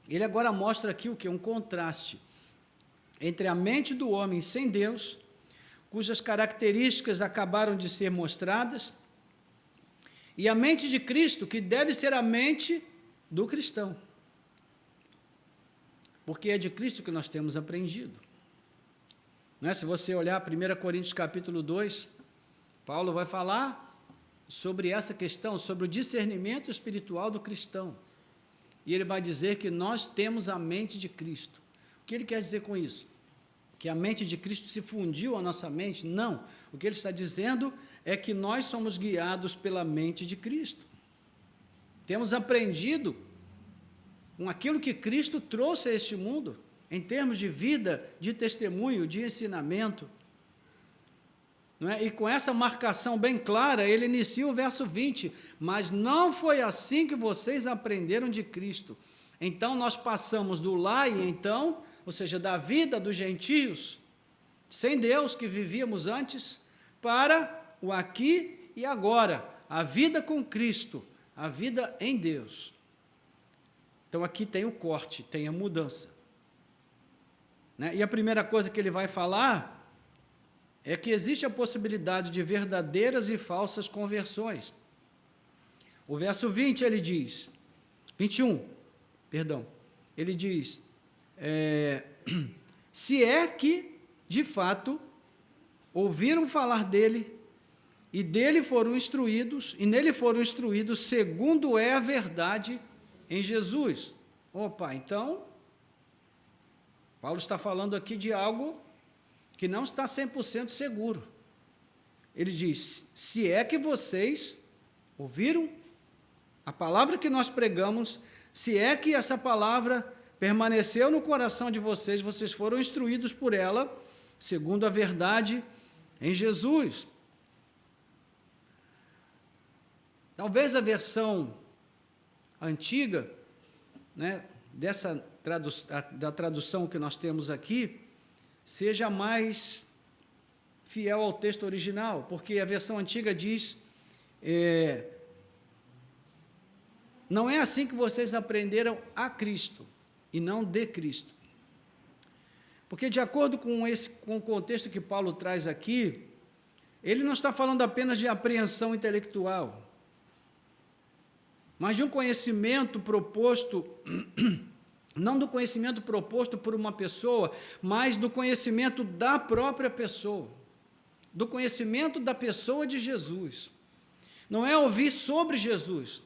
Ele agora mostra aqui o que? Um contraste entre a mente do homem sem Deus, cujas características acabaram de ser mostradas, e a mente de Cristo, que deve ser a mente do cristão. Porque é de Cristo que nós temos aprendido. Não é? Se você olhar 1 Coríntios capítulo 2, Paulo vai falar sobre essa questão, sobre o discernimento espiritual do cristão. E ele vai dizer que nós temos a mente de Cristo. O que ele quer dizer com isso? Que a mente de Cristo se fundiu à nossa mente? Não. O que ele está dizendo é que nós somos guiados pela mente de Cristo. Temos aprendido com aquilo que Cristo trouxe a este mundo, em termos de vida, de testemunho, de ensinamento. Não é? E com essa marcação bem clara, ele inicia o verso 20, mas não foi assim que vocês aprenderam de Cristo. Então, nós passamos do lá e então, ou seja, da vida dos gentios, sem Deus que vivíamos antes, para o aqui e agora, a vida com Cristo, a vida em Deus. Então, aqui tem o corte, tem a mudança. Né? E a primeira coisa que ele vai falar é que existe a possibilidade de verdadeiras e falsas conversões. O verso 20, ele diz, 21, perdão, ele diz, se é que, de fato, ouviram falar dele, e dele foram instruídos, e nele foram instruídos segundo é a verdade em Jesus. Opa, então, Paulo está falando aqui de algo que não está 100% seguro. Ele diz, se é que vocês ouviram a palavra que nós pregamos, se é que essa palavra permaneceu no coração de vocês, vocês foram instruídos por ela, segundo a verdade em Jesus. Talvez a versão antiga, né, da tradução que nós temos aqui, seja mais fiel ao texto original, porque a versão antiga diz, não é assim que vocês aprenderam a Cristo, e não de Cristo. Porque, de acordo com o contexto que Paulo traz aqui, ele não está falando apenas de apreensão intelectual, mas de um conhecimento proposto, não do conhecimento proposto por uma pessoa, mas do conhecimento da própria pessoa, do conhecimento da pessoa de Jesus. Não é ouvir sobre Jesus,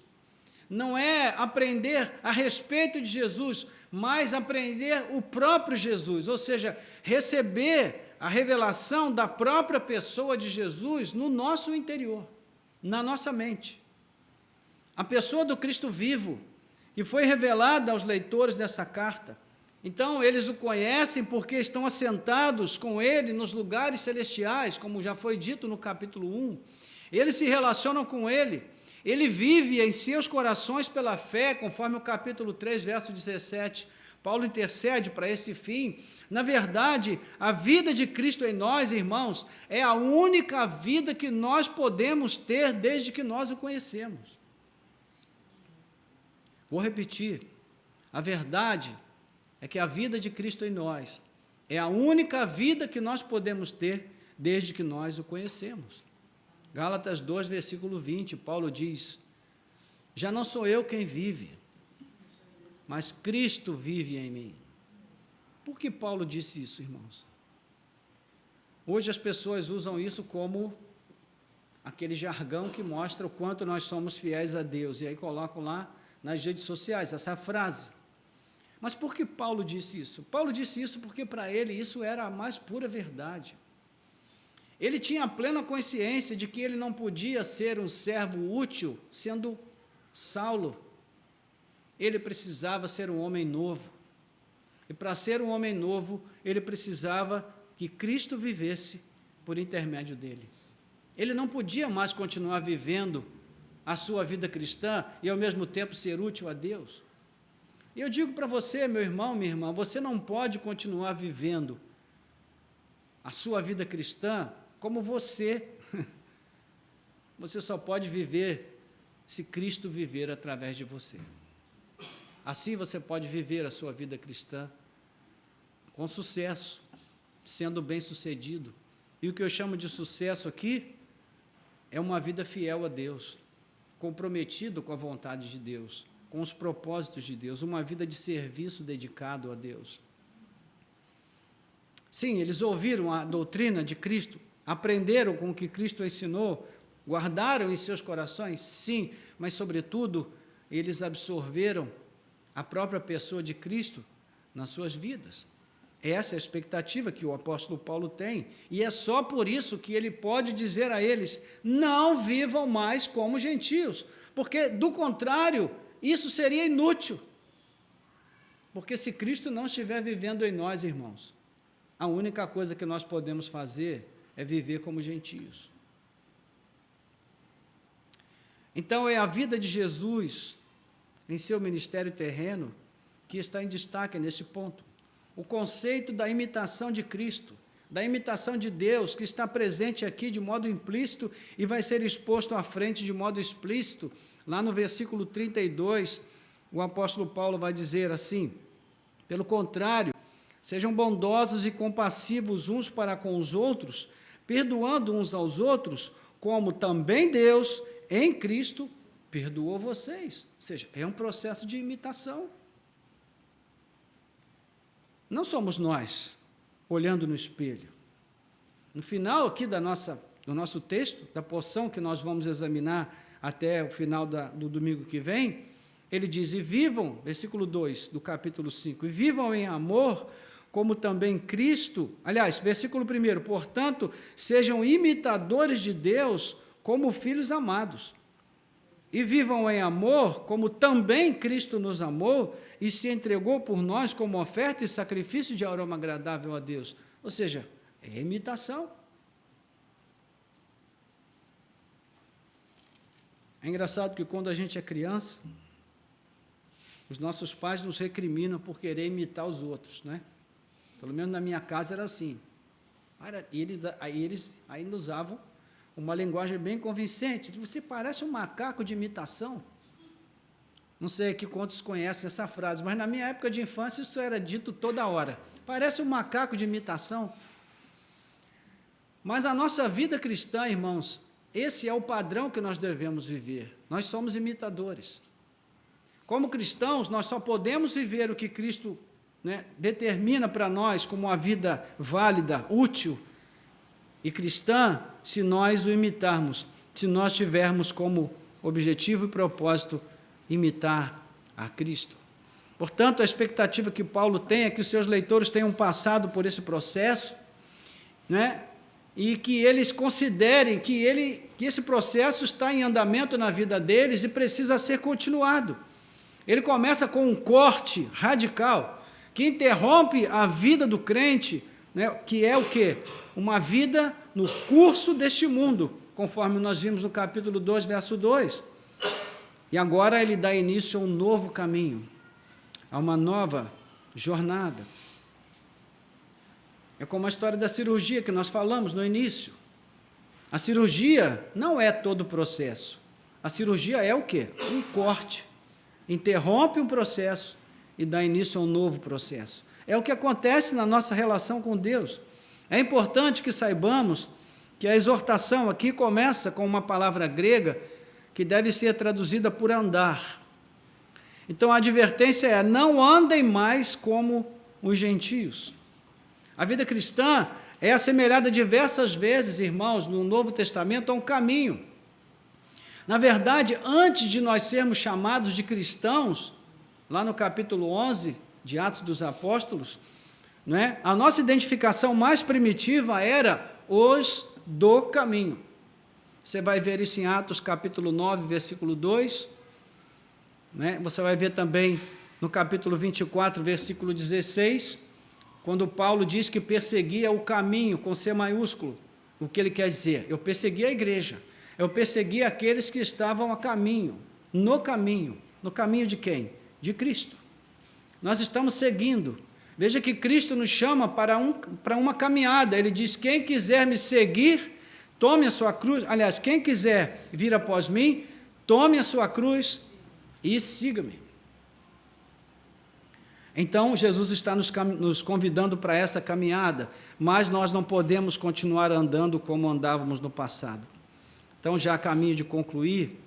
não é aprender a respeito de Jesus, mas aprender o próprio Jesus, ou seja, receber a revelação da própria pessoa de Jesus no nosso interior, na nossa mente. A pessoa do Cristo vivo, que foi revelada aos leitores dessa carta. Então, eles o conhecem porque estão assentados com ele nos lugares celestiais, como já foi dito no capítulo 1. Eles se relacionam com ele. Ele vive em seus corações pela fé, conforme o capítulo 3, verso 17. Paulo intercede para esse fim. Na verdade, a vida de Cristo em nós, irmãos, é a única vida que nós podemos ter desde que nós o conhecemos. Vou repetir, a verdade é que a vida de Cristo em nós é a única vida que nós podemos ter desde que nós o conhecemos. Gálatas 2, versículo 20, Paulo diz, já não sou eu quem vive, mas Cristo vive em mim. Por que Paulo disse isso, irmãos? Hoje as pessoas usam isso como aquele jargão que mostra o quanto nós somos fiéis a Deus, e aí colocam lá nas redes sociais, essa frase. Mas por que Paulo disse isso? Paulo disse isso porque para ele isso era a mais pura verdade. Ele tinha plena consciência de que ele não podia ser um servo útil sendo Saulo. Ele precisava ser um homem novo. E para ser um homem novo, ele precisava que Cristo vivesse por intermédio dele. Ele não podia mais continuar vivendo a sua vida cristã e, ao mesmo tempo, ser útil a Deus. E eu digo para você, meu irmão, minha irmã, você não pode continuar vivendo a sua vida cristã como você. Você só pode viver se Cristo viver através de você. Assim você pode viver a sua vida cristã com sucesso, sendo bem-sucedido. E o que eu chamo de sucesso aqui é uma vida fiel a Deus, comprometido com a vontade de Deus, com os propósitos de Deus, uma vida de serviço dedicado a Deus. Sim, eles ouviram a doutrina de Cristo, aprenderam com o que Cristo ensinou, guardaram em seus corações, sim, mas, sobretudo, eles absorveram a própria pessoa de Cristo nas suas vidas. Essa é a expectativa que o apóstolo Paulo tem, e é só por isso que ele pode dizer a eles: não vivam mais como gentios, porque, do contrário, isso seria inútil. Porque se Cristo não estiver vivendo em nós, irmãos, a única coisa que nós podemos fazer é viver como gentios. Então, é a vida de Jesus em seu ministério terreno que está em destaque nesse ponto. O conceito da imitação de Cristo, da imitação de Deus, que está presente aqui de modo implícito e vai ser exposto à frente de modo explícito. Lá no versículo 32, o apóstolo Paulo vai dizer assim: pelo contrário, sejam bondosos e compassivos uns para com os outros, perdoando uns aos outros, como também Deus, em Cristo, perdoou vocês. Ou seja, é um processo de imitação. Não somos nós, olhando no espelho. No final aqui do nosso texto, da porção que nós vamos examinar até o final do domingo que vem, ele diz: e vivam, versículo 2 do capítulo 5, e vivam em amor, como também Cristo, aliás, versículo 1, portanto, sejam imitadores de Deus como filhos amados, e vivam em amor, como também Cristo nos amou e se entregou por nós como oferta e sacrifício de aroma agradável a Deus. Ou seja, é imitação. É engraçado que quando a gente é criança, os nossos pais nos recriminam por querer imitar os outros, né? Pelo menos na minha casa era assim. Eles ainda usavam uma linguagem bem convincente. Você parece um macaco de imitação. Não sei aqui quantos conhecem essa frase, mas na minha época de infância isso era dito toda hora. Parece um macaco de imitação. Mas a nossa vida cristã, irmãos, esse é o padrão que nós devemos viver. Nós somos imitadores. Como cristãos, nós só podemos viver o que Cristo, determina para nós como uma vida válida, útil e cristã, se nós o imitarmos, se nós tivermos como objetivo e propósito imitar a Cristo. Portanto, a expectativa que Paulo tem é que os seus leitores tenham passado por esse processo, e que eles considerem que esse processo está em andamento na vida deles e precisa ser continuado. Ele começa com um corte radical, que interrompe a vida do crente, que é o quê? Uma vida no curso deste mundo, conforme nós vimos no capítulo 2, verso 2. E agora ele dá início a um novo caminho, a uma nova jornada. É como a história da cirurgia que nós falamos no início. A cirurgia não é todo o processo. A cirurgia é o quê? Um corte. Interrompe um processo e dá início a um novo processo. É o que acontece na nossa relação com Deus. É importante que saibamos que a exortação aqui começa com uma palavra grega que deve ser traduzida por andar. Então, a advertência é: não andem mais como os gentios. A vida cristã é assemelhada diversas vezes, irmãos, no Novo Testamento, a um caminho. Na verdade, antes de nós sermos chamados de cristãos, lá no capítulo 11 de Atos dos Apóstolos, a nossa identificação mais primitiva era os do caminho. Você vai ver isso em Atos capítulo 9, versículo 2, né? Você vai ver também no capítulo 24, versículo 16, quando Paulo diz que perseguia o caminho, com C maiúsculo. O que ele quer dizer? Eu persegui a igreja, eu persegui aqueles que estavam a caminho. No caminho de quem? De Cristo. Nós estamos seguindo. Veja que Cristo nos chama para uma caminhada. Ele diz: quem quiser me seguir, tome a sua cruz. Aliás, quem quiser vir após mim, tome a sua cruz e siga-me. Então, Jesus está nos convidando para essa caminhada, mas nós não podemos continuar andando como andávamos no passado. Então, já a caminho de concluir,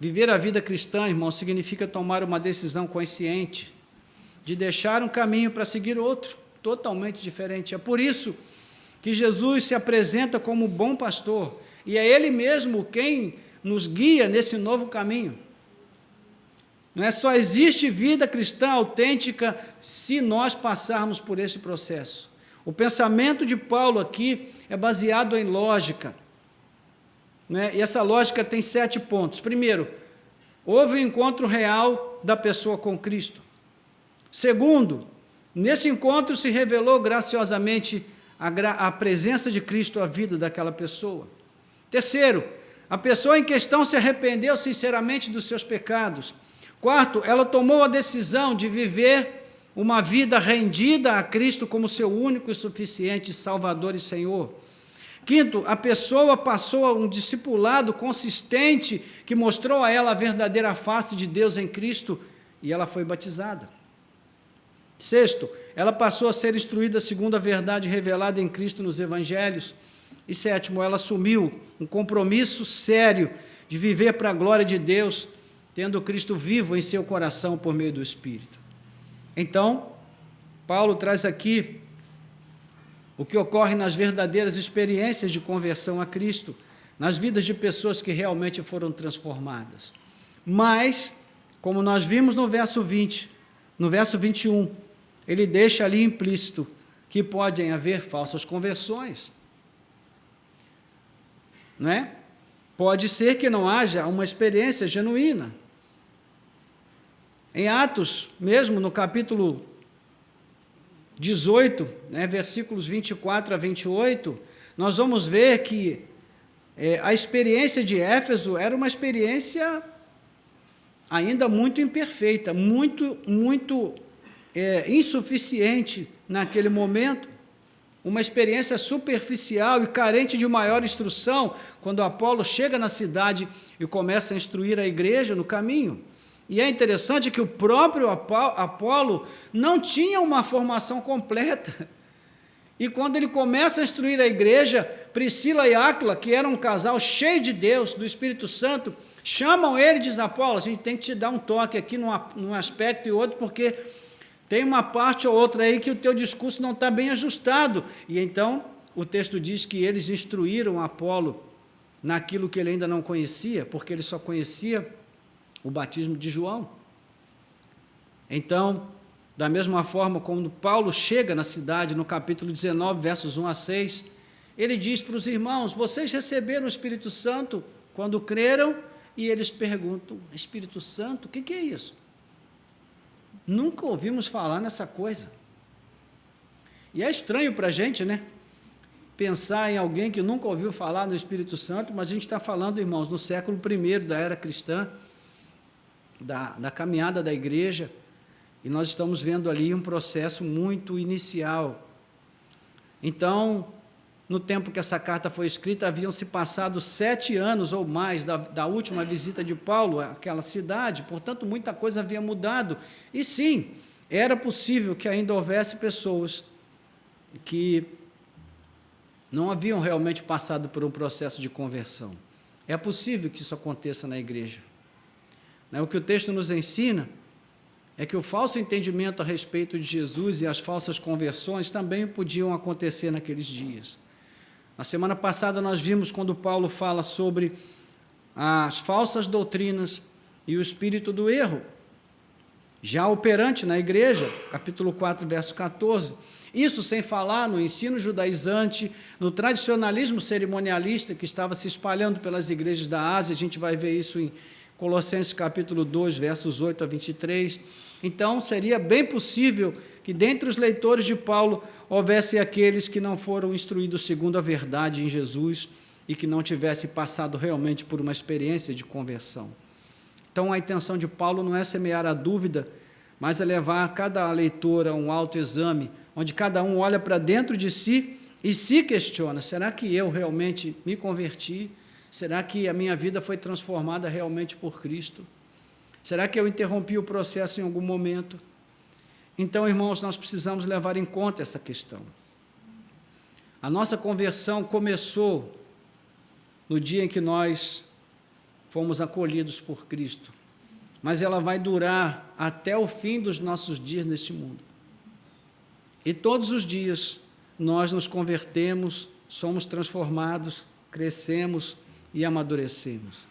viver a vida cristã, irmão, significa tomar uma decisão consciente de deixar um caminho para seguir outro, totalmente diferente. É por isso que Jesus se apresenta como o bom pastor, e é Ele mesmo quem nos guia nesse novo caminho. Não é só existe vida cristã autêntica se nós passarmos por esse processo. O pensamento de Paulo aqui é baseado em lógica, né? E essa lógica tem 7 pontos. Primeiro, houve um encontro real da pessoa com Cristo. Segundo, nesse encontro se revelou graciosamente a presença de Cristo à vida daquela pessoa. Terceiro, a pessoa em questão se arrependeu sinceramente dos seus pecados. Quarto, ela tomou a decisão de viver uma vida rendida a Cristo como seu único e suficiente Salvador e Senhor. Quinto, a pessoa passou a um discipulado consistente que mostrou a ela a verdadeira face de Deus em Cristo e ela foi batizada. Sexto, ela passou a ser instruída segundo a verdade revelada em Cristo nos Evangelhos. E sétimo, ela assumiu um compromisso sério de viver para a glória de Deus, tendo Cristo vivo em seu coração por meio do Espírito. Então, Paulo traz aqui o que ocorre nas verdadeiras experiências de conversão a Cristo, nas vidas de pessoas que realmente foram transformadas. Mas, como nós vimos no verso 20, no verso 21, ele deixa ali implícito que podem haver falsas conversões. Não é? Pode ser que não haja uma experiência genuína. Em Atos, mesmo no capítulo 18, né, versículos 24 a 28, nós vamos ver que a experiência de Éfeso era uma experiência ainda muito imperfeita, muito insuficiente naquele momento, uma experiência superficial e carente de maior instrução, quando Apolo chega na cidade e começa a instruir a igreja no caminho. E é interessante que o próprio Apolo não tinha uma formação completa. E quando ele começa a instruir a igreja, Priscila e Áquila, que eram um casal cheio de Deus, do Espírito Santo, chamam ele e dizem: Apolo, a gente tem que te dar um toque aqui num aspecto e outro, porque tem uma parte ou outra aí que o teu discurso não está bem ajustado. E então o texto diz que eles instruíram Apolo naquilo que ele ainda não conhecia, porque ele só conhecia o batismo de João. Então, da mesma forma, quando Paulo chega na cidade, no capítulo 19, versos 1 a 6, ele diz para os irmãos: vocês receberam o Espírito Santo quando creram? E eles perguntam: Espírito Santo, o que é isso? Nunca ouvimos falar nessa coisa. E é estranho para a gente, né? Pensar em alguém que nunca ouviu falar no Espírito Santo, mas a gente está falando, irmãos, no século I da era cristã, da caminhada da igreja, e nós estamos vendo ali um processo muito inicial. Então, no tempo que essa carta foi escrita, haviam se passado 7 anos ou mais da última visita de Paulo àquela cidade, portanto, muita coisa havia mudado. E sim, era possível que ainda houvesse pessoas que não haviam realmente passado por um processo de conversão. É possível que isso aconteça na igreja. O que o texto nos ensina é que o falso entendimento a respeito de Jesus e as falsas conversões também podiam acontecer naqueles dias. Na semana passada nós vimos quando Paulo fala sobre as falsas doutrinas e o espírito do erro, já operante na igreja, capítulo 4, verso 14. Isso sem falar no ensino judaizante, no tradicionalismo cerimonialista que estava se espalhando pelas igrejas da Ásia. A gente vai ver isso em Colossenses capítulo 2, versos 8 a 23. Então, seria bem possível que dentre os leitores de Paulo houvesse aqueles que não foram instruídos segundo a verdade em Jesus e que não tivessem passado realmente por uma experiência de conversão. Então, a intenção de Paulo não é semear a dúvida, mas é levar cada leitor a um autoexame, onde cada um olha para dentro de si e se questiona: será que eu realmente me converti? Será que a minha vida foi transformada realmente por Cristo? Será que eu interrompi o processo em algum momento? Então, irmãos, nós precisamos levar em conta essa questão. A nossa conversão começou no dia em que nós fomos acolhidos por Cristo, mas ela vai durar até o fim dos nossos dias neste mundo. E todos os dias nós nos convertemos, somos transformados, crescemos e amadurecemos.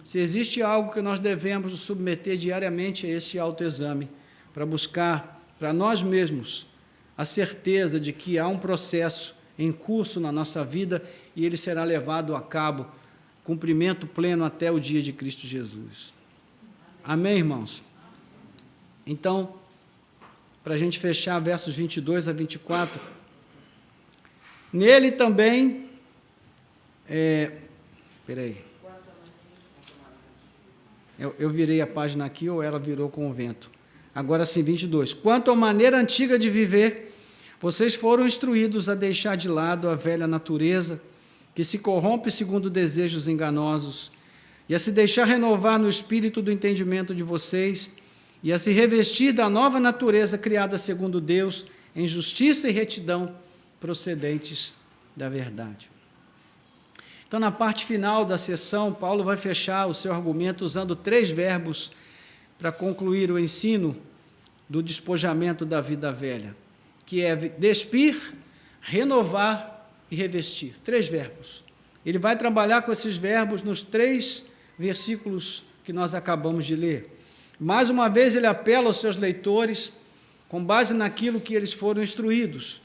Se existe algo que nós devemos nos submeter diariamente a este autoexame, para buscar para nós mesmos a certeza de que há um processo em curso na nossa vida e ele será levado a cabo, cumprimento pleno até o dia de Cristo Jesus. Amém, irmãos? Então, para a gente fechar, versos 22 a 24, nele também, eu virei a página aqui ou ela virou com o vento? Agora sim, 22. Quanto à maneira antiga de viver, vocês foram instruídos a deixar de lado a velha natureza, que se corrompe segundo desejos enganosos, e a se deixar renovar no espírito do entendimento de vocês, e a se revestir da nova natureza criada segundo Deus, em justiça e retidão, procedentes da verdade. Então, na parte final da sessão, Paulo vai fechar o seu argumento usando 3 verbos para concluir o ensino do despojamento da vida velha, que é despir, renovar e revestir. 3 verbos. Ele vai trabalhar com esses verbos nos 3 versículos que nós acabamos de ler. Mais uma vez, ele apela aos seus leitores com base naquilo que eles foram instruídos,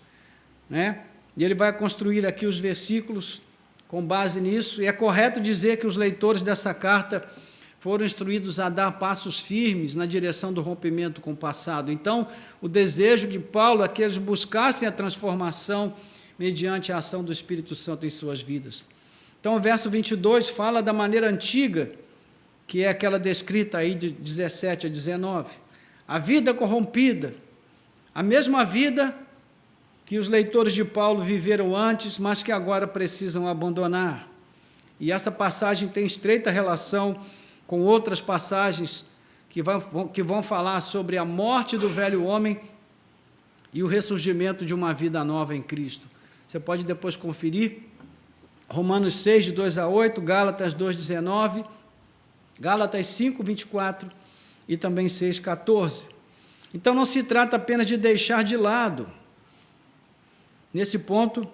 né? E ele vai construir aqui os versículos com base nisso, e é correto dizer que os leitores dessa carta foram instruídos a dar passos firmes na direção do rompimento com o passado. Então, o desejo de Paulo é que eles buscassem a transformação mediante a ação do Espírito Santo em suas vidas. Então, o verso 22 fala da maneira antiga, que é aquela descrita aí de 17 a 19. A vida corrompida, a mesma vida que os leitores de Paulo viveram antes, mas que agora precisam abandonar. E essa passagem tem estreita relação com outras passagens que vão falar sobre a morte do velho homem e o ressurgimento de uma vida nova em Cristo. Você pode depois conferir Romanos 6, de 2 a 8, Gálatas 2, 19, Gálatas 5, 24 e também 6, 14. Então, não se trata apenas de deixar de lado. Nesse ponto,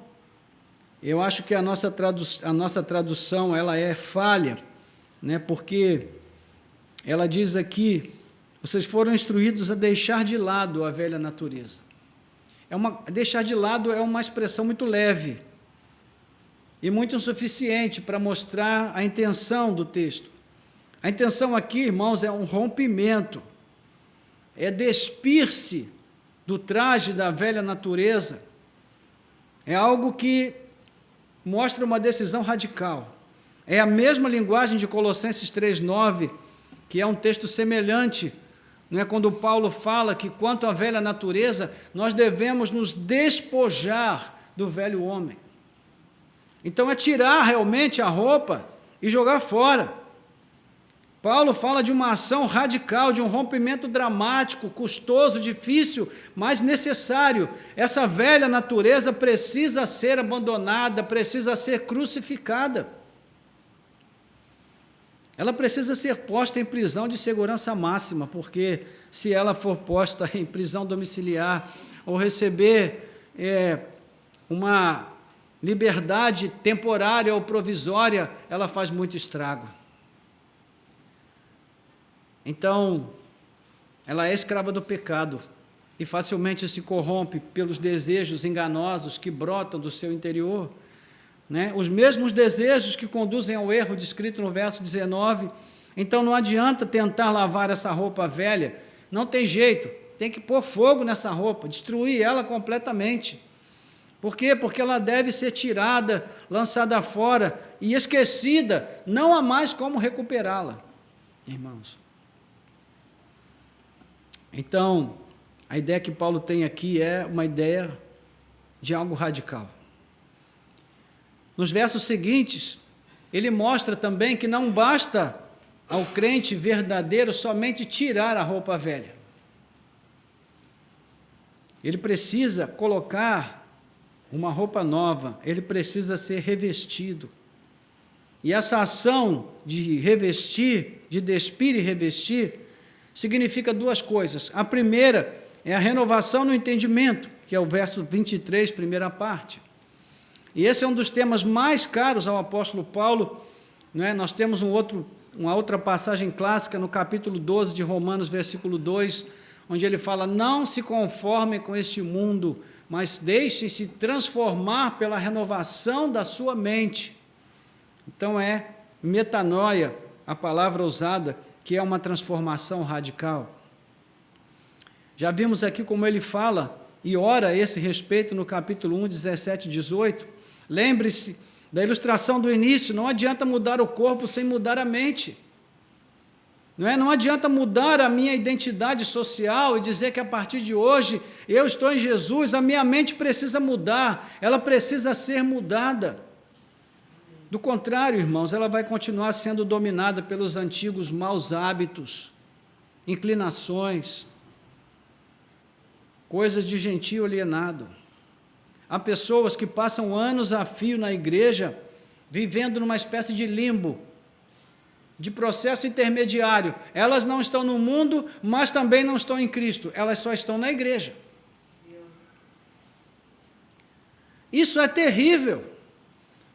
eu acho que a nossa tradução ela é falha, né? Porque ela diz aqui, vocês foram instruídos a deixar de lado a velha natureza. Deixar de lado é uma expressão muito leve e muito insuficiente para mostrar a intenção do texto. A intenção aqui, irmãos, é um rompimento, é despir-se do traje da velha natureza, é algo que mostra uma decisão radical. É a mesma linguagem de Colossenses 3,9, que é um texto semelhante, não é? Quando Paulo fala que, quanto à velha natureza, nós devemos nos despojar do velho homem. Então, é tirar realmente a roupa e jogar fora. Paulo fala de uma ação radical, de um rompimento dramático, custoso, difícil, mas necessário. Essa velha natureza precisa ser abandonada, precisa ser crucificada. Ela precisa ser posta em prisão de segurança máxima, porque se ela for posta em prisão domiciliar ou receber uma liberdade temporária ou provisória, ela faz muito estrago. Então, ela é escrava do pecado e facilmente se corrompe pelos desejos enganosos que brotam do seu interior, né? Os mesmos desejos que conduzem ao erro descrito no verso 19. Então não adianta tentar lavar essa roupa velha, não tem jeito, tem que pôr fogo nessa roupa, destruir ela completamente. Por quê? Porque ela deve ser tirada, lançada fora e esquecida, não há mais como recuperá-la, irmãos. Então, a ideia que Paulo tem aqui é uma ideia de algo radical. Nos versos seguintes, ele mostra também que não basta ao crente verdadeiro somente tirar a roupa velha. Ele precisa colocar uma roupa nova, ele precisa ser revestido. E essa ação de revestir, de despir e revestir, significa duas coisas. A primeira é a renovação no entendimento, que é o verso 23, primeira parte. E esse é um dos temas mais caros ao apóstolo Paulo, né? Nós temos uma outra passagem clássica no capítulo 12 de Romanos, versículo 2, onde ele fala: não se conformem com este mundo, mas deixem-se transformar pela renovação da sua mente. Então é metanoia, a palavra usada, que é uma transformação radical. Já vimos aqui como ele fala e ora a esse respeito no capítulo 1, 17 e 18. Lembre-se da ilustração do início, não adianta mudar o corpo sem mudar a mente. Não adianta mudar a minha identidade social e dizer que a partir de hoje eu estou em Jesus, a minha mente precisa mudar, ela precisa ser mudada. Do contrário, irmãos, ela vai continuar sendo dominada pelos antigos maus hábitos, inclinações, coisas de gentio alienado. Há pessoas que passam anos a fio na igreja, vivendo numa espécie de limbo, de processo intermediário. Elas não estão no mundo, mas também não estão em Cristo, elas só estão na igreja. Isso é terrível,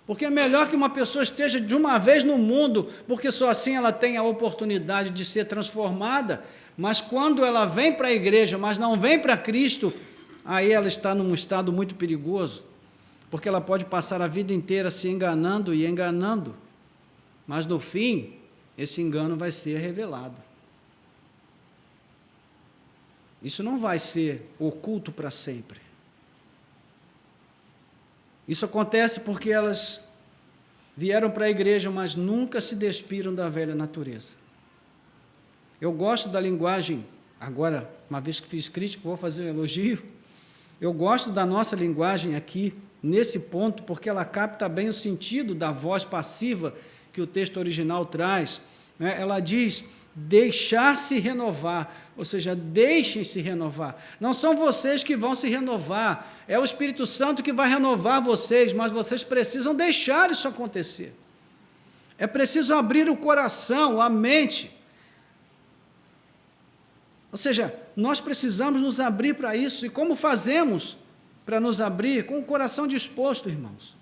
porque é melhor que uma pessoa esteja de uma vez no mundo, porque só assim ela tem a oportunidade de ser transformada, mas quando ela vem para a igreja, mas não vem para Cristo, aí ela está num estado muito perigoso, porque ela pode passar a vida inteira se enganando e enganando, mas no fim, esse engano vai ser revelado. Isso não vai ser oculto para sempre. Isso acontece porque elas vieram para a igreja, mas nunca se despiram da velha natureza. Eu gosto da linguagem, agora, uma vez que fiz crítica, vou fazer um elogio. Eu gosto da nossa linguagem aqui, nesse ponto, porque ela capta bem o sentido da voz passiva que o texto original traz. Ela diz: deixar-se renovar, ou seja, deixem-se renovar. Não são vocês que vão se renovar, é o Espírito Santo que vai renovar vocês, mas vocês precisam deixar isso acontecer. É preciso abrir o coração, a mente. Ou seja, nós precisamos nos abrir para isso. E como fazemos para nos abrir? Com o coração disposto, irmãos.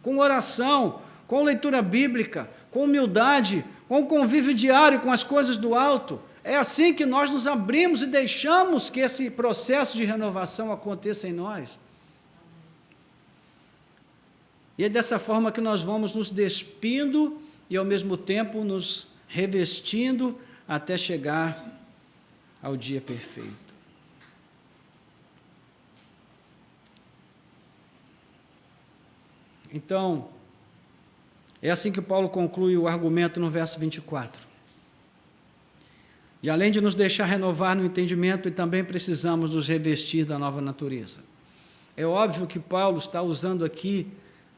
Com oração, com leitura bíblica, com humildade, com convívio diário com as coisas do alto. É assim que nós nos abrimos e deixamos que esse processo de renovação aconteça em nós. E é dessa forma que nós vamos nos despindo e, ao mesmo tempo, nos revestindo até chegar ao dia perfeito. Então, é assim que Paulo conclui o argumento no verso 24. E além de nos deixar renovar no entendimento, também precisamos nos revestir da nova natureza. É óbvio que Paulo está usando aqui,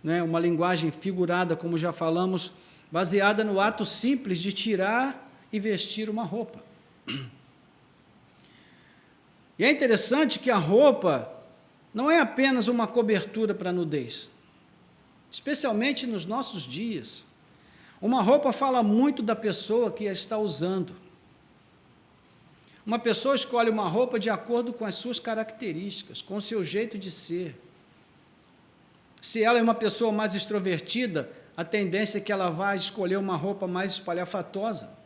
uma linguagem figurada, como já falamos, baseada no ato simples de tirar e vestir uma roupa. E é interessante que a roupa não é apenas uma cobertura para a nudez, especialmente nos nossos dias. Uma roupa fala muito da pessoa que a está usando. Uma pessoa escolhe uma roupa de acordo com as suas características, com o seu jeito de ser. Se ela é uma pessoa mais extrovertida, a tendência é que ela vá escolher uma roupa mais espalhafatosa.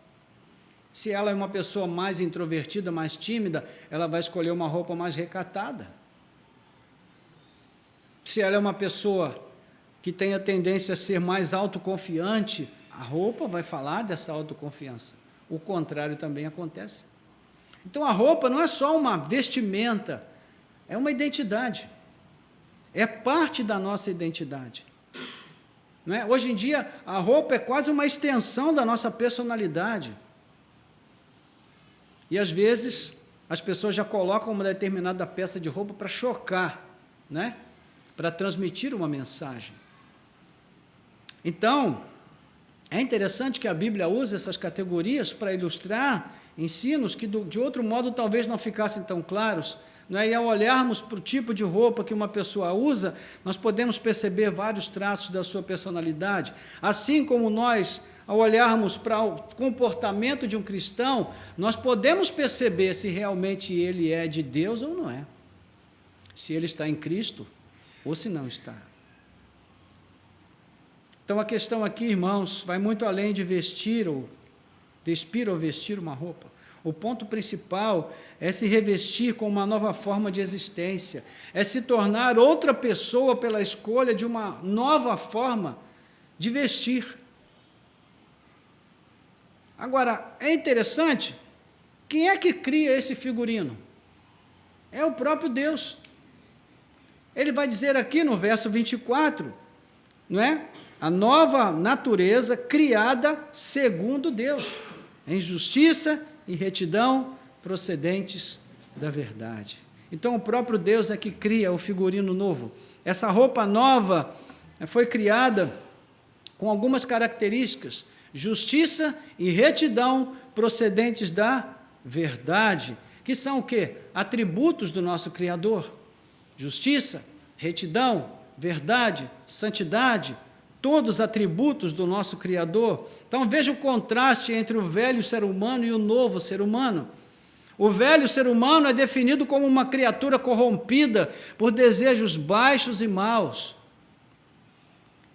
Se ela é uma pessoa mais introvertida, mais tímida, ela vai escolher uma roupa mais recatada. Se ela é uma pessoa que tem a tendência a ser mais autoconfiante, a roupa vai falar dessa autoconfiança. O contrário também acontece. Então a roupa não é só uma vestimenta, é uma identidade. É parte da nossa identidade. Não é? Hoje em dia, a roupa é quase uma extensão da nossa personalidade. E às vezes, as pessoas já colocam uma determinada peça de roupa para chocar, né? Para transmitir uma mensagem. Então, é interessante que a Bíblia use essas categorias para ilustrar ensinos que, de outro modo, talvez não ficassem tão claros. Não é? E ao olharmos para o tipo de roupa que uma pessoa usa, nós podemos perceber vários traços da sua personalidade. Assim como nós, ao olharmos para o comportamento de um cristão, nós podemos perceber se realmente ele é de Deus ou não é. Se ele está em Cristo ou se não está. Então a questão aqui, irmãos, vai muito além de vestir ou despir ou vestir uma roupa. O ponto principal é se revestir com uma nova forma de existência, é se tornar outra pessoa pela escolha de uma nova forma de vestir. Agora, é interessante, quem é que cria esse figurino? É o próprio Deus. Ele vai dizer aqui no verso 24, não é? A nova natureza criada segundo Deus, em justiça e retidão procedentes da verdade. Então, o próprio Deus é que cria o figurino novo. Essa roupa nova foi criada com algumas características, justiça e retidão procedentes da verdade, que são o quê? Atributos do nosso Criador. Justiça, retidão, verdade, santidade, todos atributos do nosso Criador. Então veja o contraste entre o velho ser humano e o novo ser humano. O velho ser humano é definido como uma criatura corrompida por desejos baixos e maus.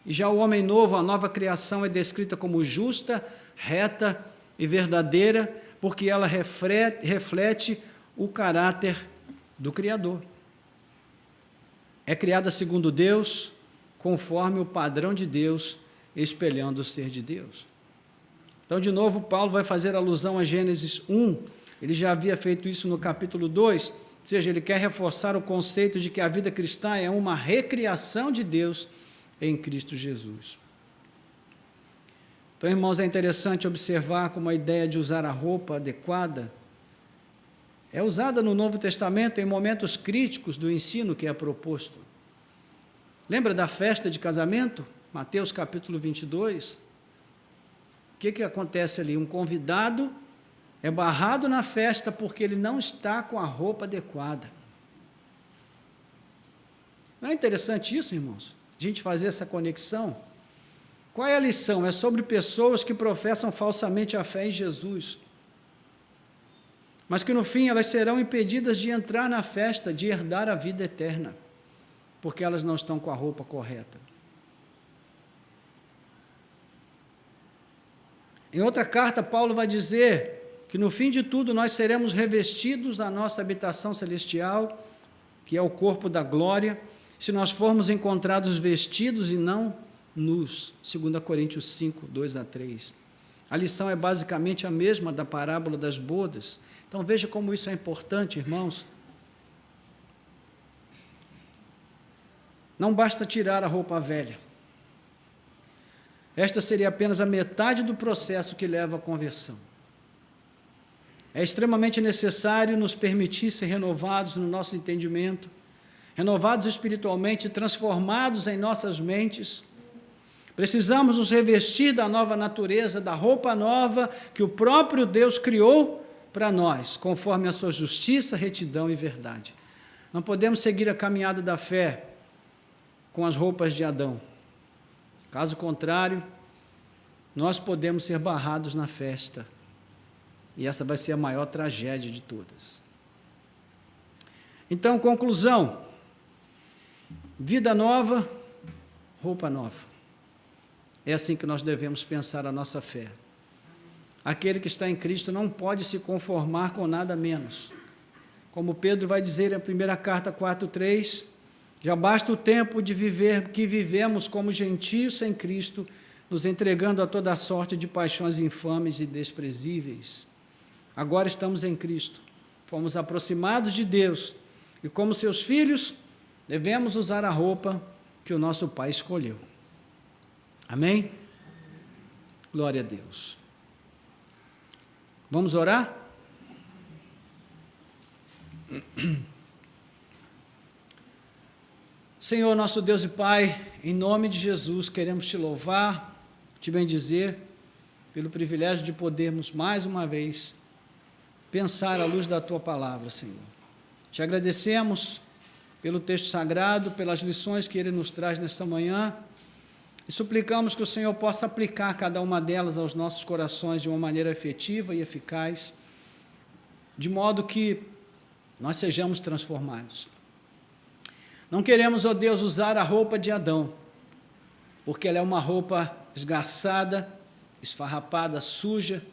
E já o homem novo, a nova criação, é descrita como justa, reta e verdadeira, porque ela reflete o caráter do Criador. É criada segundo Deus, conforme o padrão de Deus, espelhando o ser de Deus. Então, de novo, Paulo vai fazer alusão a Gênesis 1, ele já havia feito isso no capítulo 2, ou seja, ele quer reforçar o conceito de que a vida cristã é uma recriação de Deus em Cristo Jesus. Então, irmãos, é interessante observar como a ideia de usar a roupa adequada é usada no Novo Testamento em momentos críticos do ensino que é proposto. Lembra da festa de casamento? Mateus capítulo 22. O que acontece ali? Um convidado é barrado na festa porque ele não está com a roupa adequada. Não é interessante isso, irmãos? A gente fazer essa conexão? Qual é a lição? É sobre pessoas que professam falsamente a fé em Jesus, mas que no fim elas serão impedidas de entrar na festa, de herdar a vida eterna, porque elas não estão com a roupa correta. Em outra carta, Paulo vai dizer que no fim de tudo nós seremos revestidos da nossa habitação celestial, que é o corpo da glória, se nós formos encontrados vestidos e não nus, 2 Coríntios 5, 2-3. A lição é basicamente a mesma da parábola das bodas. Então veja como isso é importante, irmãos. Não basta tirar a roupa velha. Esta seria apenas a metade do processo que leva à conversão. É extremamente necessário nos permitir ser renovados no nosso entendimento, renovados espiritualmente, transformados em nossas mentes. Precisamos nos revestir da nova natureza, da roupa nova que o próprio Deus criou para nós, conforme a sua justiça, retidão e verdade. Não podemos seguir a caminhada da fé com as roupas de Adão. Caso contrário, nós podemos ser barrados na festa. E essa vai ser a maior tragédia de todas. Então, conclusão: vida nova, roupa nova. É assim que nós devemos pensar a nossa fé. aquele que está em Cristo não pode se conformar com nada menos. Como Pedro vai dizer na primeira carta 4:3, já basta o tempo de viver que vivemos como gentios sem Cristo, nos entregando a toda sorte de paixões infames e desprezíveis. Agora estamos em Cristo, fomos aproximados de Deus, e como seus filhos, devemos usar a roupa que o nosso Pai escolheu. Amém? Glória a Deus. Vamos orar? Senhor, nosso Deus e Pai, em nome de Jesus, queremos te louvar, te bendizer, pelo privilégio de podermos, mais uma vez, pensar à luz da Tua Palavra, Senhor. Te agradecemos pelo texto sagrado, pelas lições que Ele nos traz nesta manhã, e suplicamos que o Senhor possa aplicar cada uma delas aos nossos corações de uma maneira efetiva e eficaz, de modo que nós sejamos transformados. Não queremos, ó Deus, usar a roupa de Adão, porque ela é uma roupa esgarçada, esfarrapada, suja,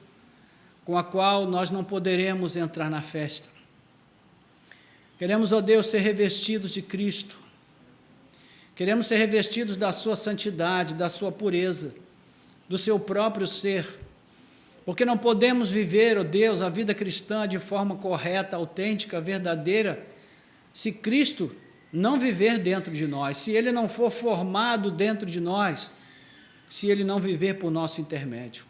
com a qual nós não poderemos entrar na festa. Queremos, ó Deus, ser revestidos de Cristo. Queremos ser revestidos da sua santidade, da sua pureza, do seu próprio ser, porque não podemos viver, ó Deus, a vida cristã de forma correta, autêntica, verdadeira, se Cristo não viver dentro de nós, se Ele não for formado dentro de nós, se Ele não viver por nosso intermédio.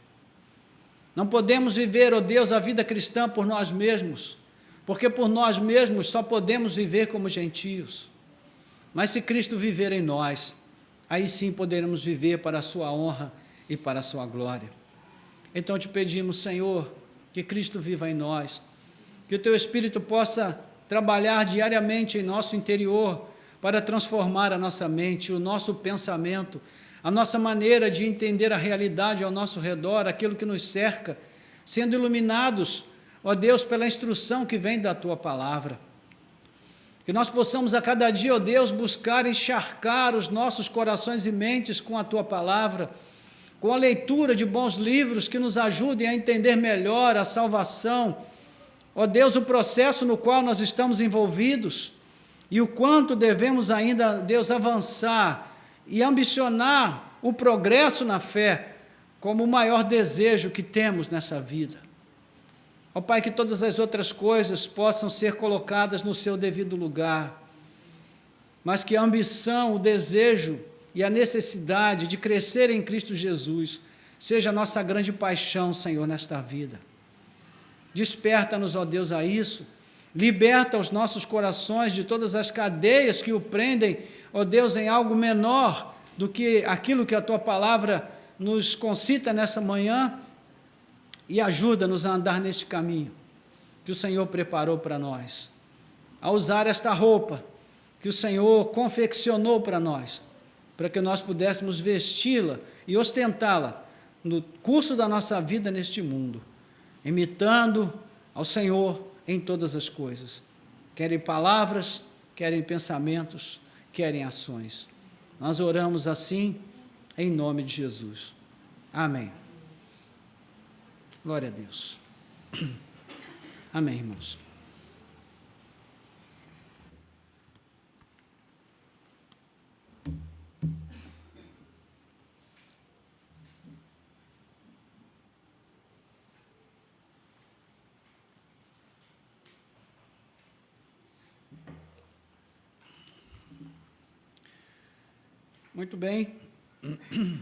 Não podemos viver, ó Deus, a vida cristã por nós mesmos, porque por nós mesmos só podemos viver como gentios. Mas se Cristo viver em nós, aí sim poderemos viver para a sua honra e para a sua glória. Então te pedimos, Senhor, que Cristo viva em nós, que o Teu Espírito possa trabalhar diariamente em nosso interior para transformar a nossa mente, o nosso pensamento, a nossa maneira de entender a realidade ao nosso redor, aquilo que nos cerca, sendo iluminados, ó Deus, pela instrução que vem da Tua Palavra. Que nós possamos a cada dia, ó Deus, buscar encharcar os nossos corações e mentes com a Tua Palavra, com a leitura de bons livros que nos ajudem a entender melhor a salvação, ó Deus, o processo no qual nós estamos envolvidos e o quanto devemos ainda, Deus, avançar e ambicionar o progresso na fé como o maior desejo que temos nessa vida. Ó Pai, que todas as outras coisas possam ser colocadas no seu devido lugar, mas que a ambição, o desejo e a necessidade de crescer em Cristo Jesus seja a nossa grande paixão, Senhor, nesta vida. Desperta-nos, ó Deus, a isso, liberta os nossos corações de todas as cadeias que o prendem, ó Deus, em algo menor do que aquilo que a Tua Palavra nos concita nessa manhã, e ajuda-nos a andar neste caminho que o Senhor preparou para nós, a usar esta roupa que o Senhor confeccionou para nós, para que nós pudéssemos vesti-la e ostentá-la no curso da nossa vida neste mundo, imitando ao Senhor em todas as coisas, quer em palavras, quer em pensamentos, quer em ações. Nós oramos assim, em nome de Jesus. Amém. Glória a Deus. Amém, irmãos. Muito bem.